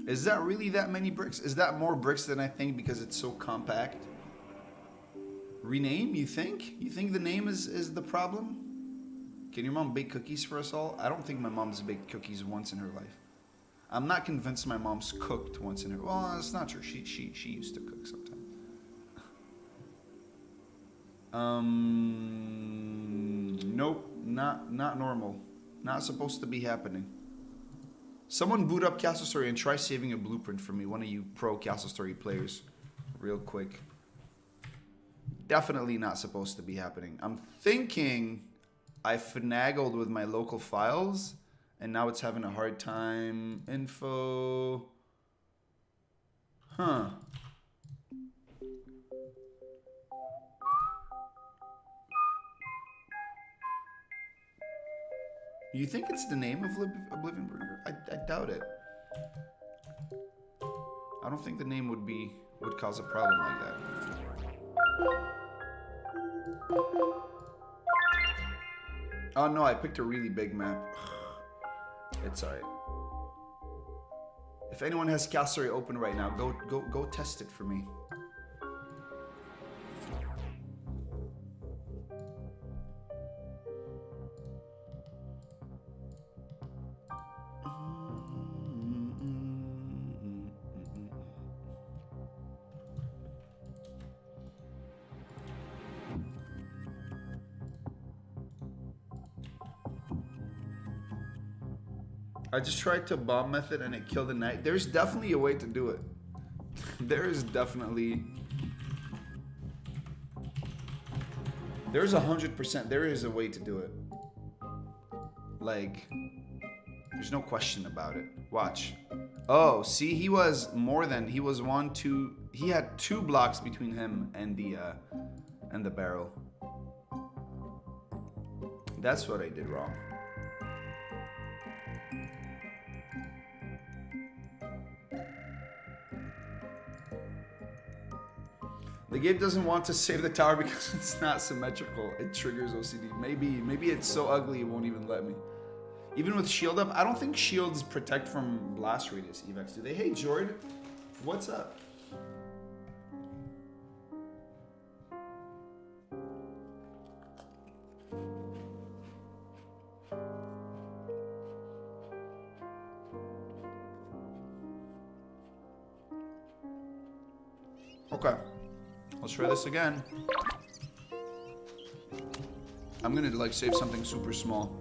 Is that really that many bricks? Is that more bricks than I think because it's so compact? Rename, you think? You think the name is the problem? Can your mom bake cookies for us all? I don't think my mom's baked cookies once in her life. I'm not convinced my mom's cooked once in her... Well, that's not true. She used to cook sometimes. Nope. Not normal. Not supposed to be happening. Someone boot up Castle Story and try saving a blueprint for me. One of you pro Castle Story players. Real quick. Definitely not supposed to be happening. I'm thinking I finagled with my local files and now it's having a hard time. Info. Huh. You think it's the name of Oblivion Burger? I doubt it. I don't think the name would cause a problem like that. Oh no, I picked a really big map. It's alright. If anyone has Castle Story open right now, go test it for me. I just tried to bomb method and it killed the knight. There's definitely a way to do it. There's 100%, there is a way to do it. Like, there's no question about it. Watch. Oh, see, he was he had 2 blocks between him and the barrel. That's what I did wrong. The game doesn't want to save the tower because it's not symmetrical. It triggers OCD. Maybe it's so ugly it won't even let me. Even with shield up, I don't think shields protect from blast radius evacs, do they? Hey, Jordan, what's up? Okay, let's try this again. I'm gonna like save something super small.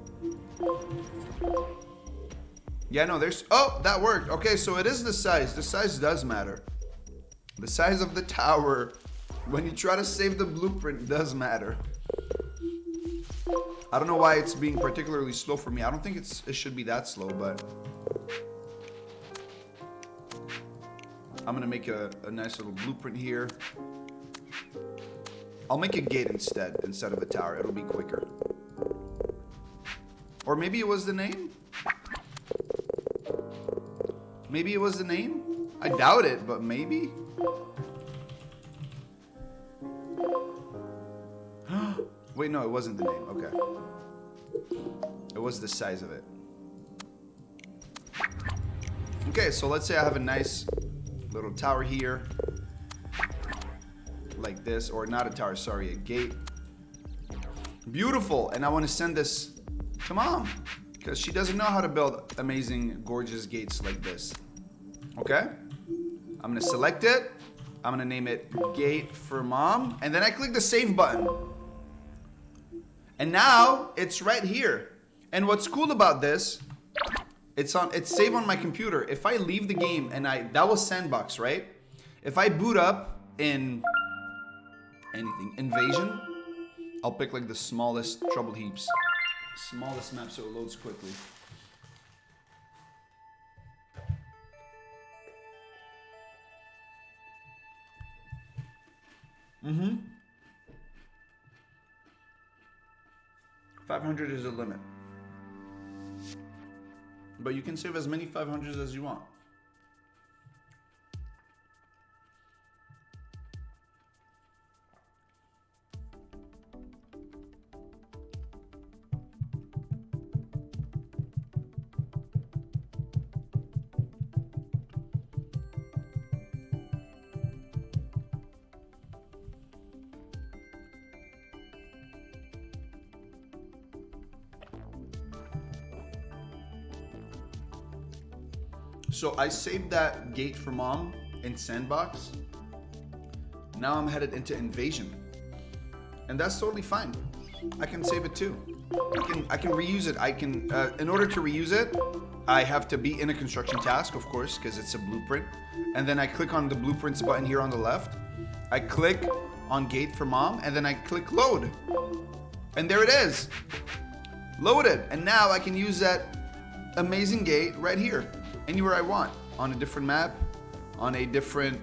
Yeah, no, there's, oh, that worked. Okay, so it is the size. The size does matter. The size of the tower, when you try to save the blueprint, does matter. I don't know why it's being particularly slow for me. I don't think it should be that slow, but I'm gonna make a nice little blueprint here. I'll make a gate instead of a tower. It'll be quicker. Or maybe it was the name? Maybe it was the name? I doubt it, but maybe? Wait, no, it wasn't the name. Okay. It was the size of it. Okay, so let's say I have a nice little tower here. Like this, or not a tower, sorry, a gate. Beautiful, and I want to send this to Mom because she doesn't know how to build amazing, gorgeous gates like this. Okay? I'm gonna select it. I'm gonna name it Gate for Mom, and then I click the save button. And now it's right here. And what's cool about this, it's saved on my computer. If I leave the game and that was Sandbox, right? If I boot up in anything, Invasion, I'll pick like the smallest trouble heaps. Smallest map so it loads quickly. Mm-hmm. 500 is a limit. But you can save as many 500s as you want. So I saved that gate for Mom in Sandbox. Now I'm headed into Invasion. And that's totally fine. I can save it too. I can reuse it. I can, in order to reuse it, I have to be in a construction task, of course, because it's a blueprint. And then I click on the blueprints button here on the left. I click on gate for Mom, and then I click load. And there it is. Loaded. And now I can use that amazing gate right here. Anywhere I want, on a different map, on a different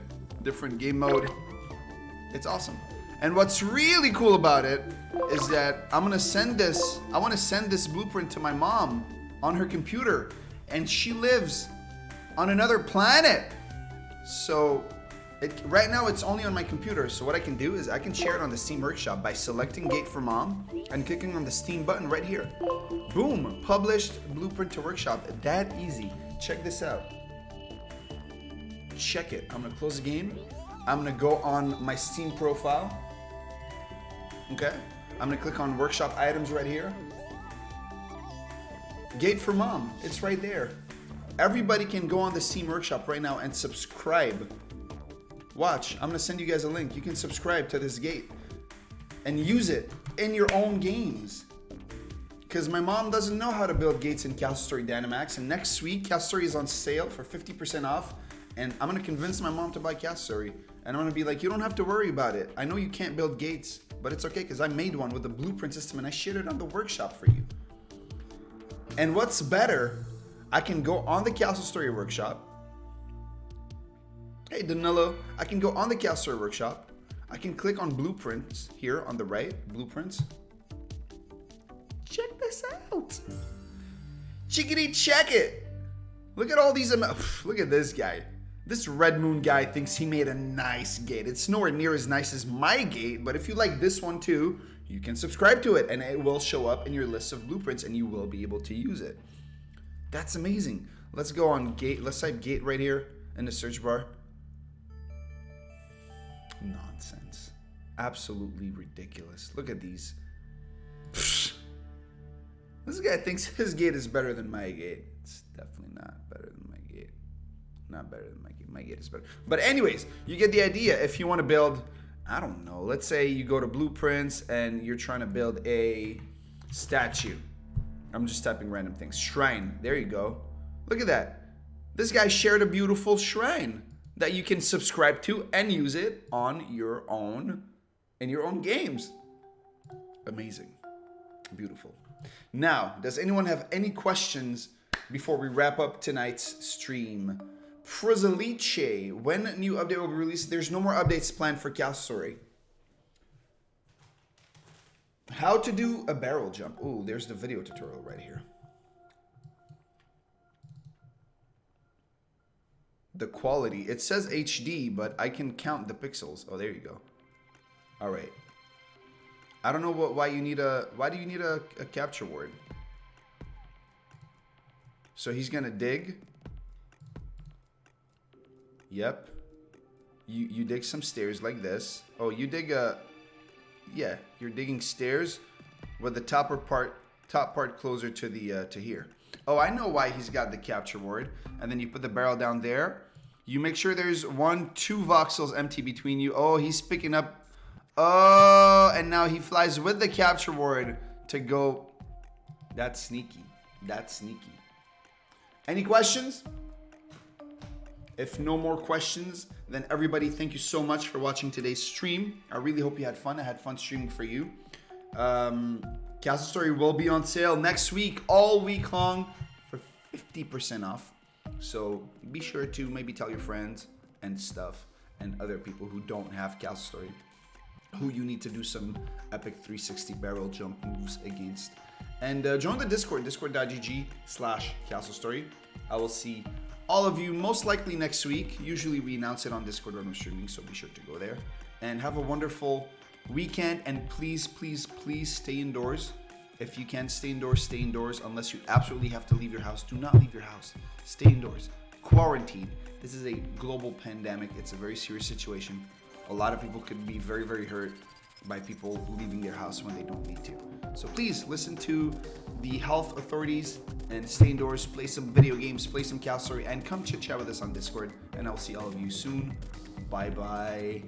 game mode. It's awesome. And what's really cool about it is that I want to send this blueprint to my mom on her computer, and she lives on another planet. So right now it's only on my computer. So what I can do is I can share it on the Steam Workshop by selecting Gate for Mom and clicking on the Steam button right here. Boom, published blueprint to Workshop. That easy. Check this out. Check it. I'm gonna close the game. I'm gonna go on my Steam profile. Okay. I'm gonna click on Workshop items right here. Gate for Mom. It's right there. Everybody can go on the Steam Workshop right now and subscribe. Watch. I'm gonna send you guys a link. You can subscribe to this gate and use it in your own games. Because my mom doesn't know how to build gates in Castle Story Dynamax, and next week Castle Story is on sale for 50% off, and I'm gonna convince my mom to buy Castle Story, and I'm gonna be like, you don't have to worry about it. I know you can't build gates, but it's okay because I made one with the blueprint system and I shared it on the workshop for you. And what's better, I can go on the Castle Story Workshop. Hey Danilo, I can go on the Castle Story Workshop. I can click on blueprints here on the right, blueprints. Check this out. Chickadee check it. Look at all these, look at this guy. This Red Moon guy thinks he made a nice gate. It's nowhere near as nice as my gate, but if you like this one too, you can subscribe to it and it will show up in your list of blueprints and you will be able to use it. That's amazing. Let's go on gate. Let's type gate right here in the search bar. Nonsense. Absolutely ridiculous. Look at these. Psh. This guy thinks his gate is better than my gate. It's definitely not better than my gate. Not better than my gate. My gate is better. But anyways, you get the idea. If you want to build, I don't know, let's say you go to blueprints and you're trying to build a statue. I'm just typing random things. Shrine. There you go. Look at that. This guy shared a beautiful shrine that you can subscribe to and use it on your own, in your own games. Amazing. Beautiful. Now, does anyone have any questions before we wrap up tonight's stream? Frizalice, when a new update will be released? There's no more updates planned for Castle Story. How to do a barrel jump. Ooh, there's the video tutorial right here. The quality. It says HD, but I can count the pixels. Oh, there you go. All right. I don't know why you need a... Why do you need a capture word? So he's going to dig. Yep. You dig some stairs like this. Oh, you dig a... Yeah, you're digging stairs with the top part closer to the to here. Oh, I know why he's got the capture word. And then you put the barrel down there. You make sure there's 1-2 voxels empty between you. Oh, he's picking up. Oh, and now he flies with the capture word to go. That's sneaky. That's sneaky. Any questions? If no more questions, then everybody, thank you so much for watching today's stream. I really hope you had fun. I had fun streaming for you. Castle Story will be on sale next week, all week long, for 50% off. So be sure to maybe tell your friends and stuff and other people who don't have Castle Story, who you need to do some epic 360 barrel jump moves against. And join the Discord, discord.gg/Castle Story. I will see all of you most likely next week. Usually we announce it on Discord when I'm streaming, so be sure to go there. And have a wonderful weekend. And please, please, please stay indoors. If you can stay indoors unless you absolutely have to leave your house. Do not leave your house. Stay indoors. Quarantine. This is a global pandemic. It's a very serious situation. A lot of people could be very, very hurt by people leaving their house when they don't need to. So please listen to the health authorities and stay indoors, play some video games, play some Castle Story, and come chit chat with us on Discord. And I'll see all of you soon. Bye bye.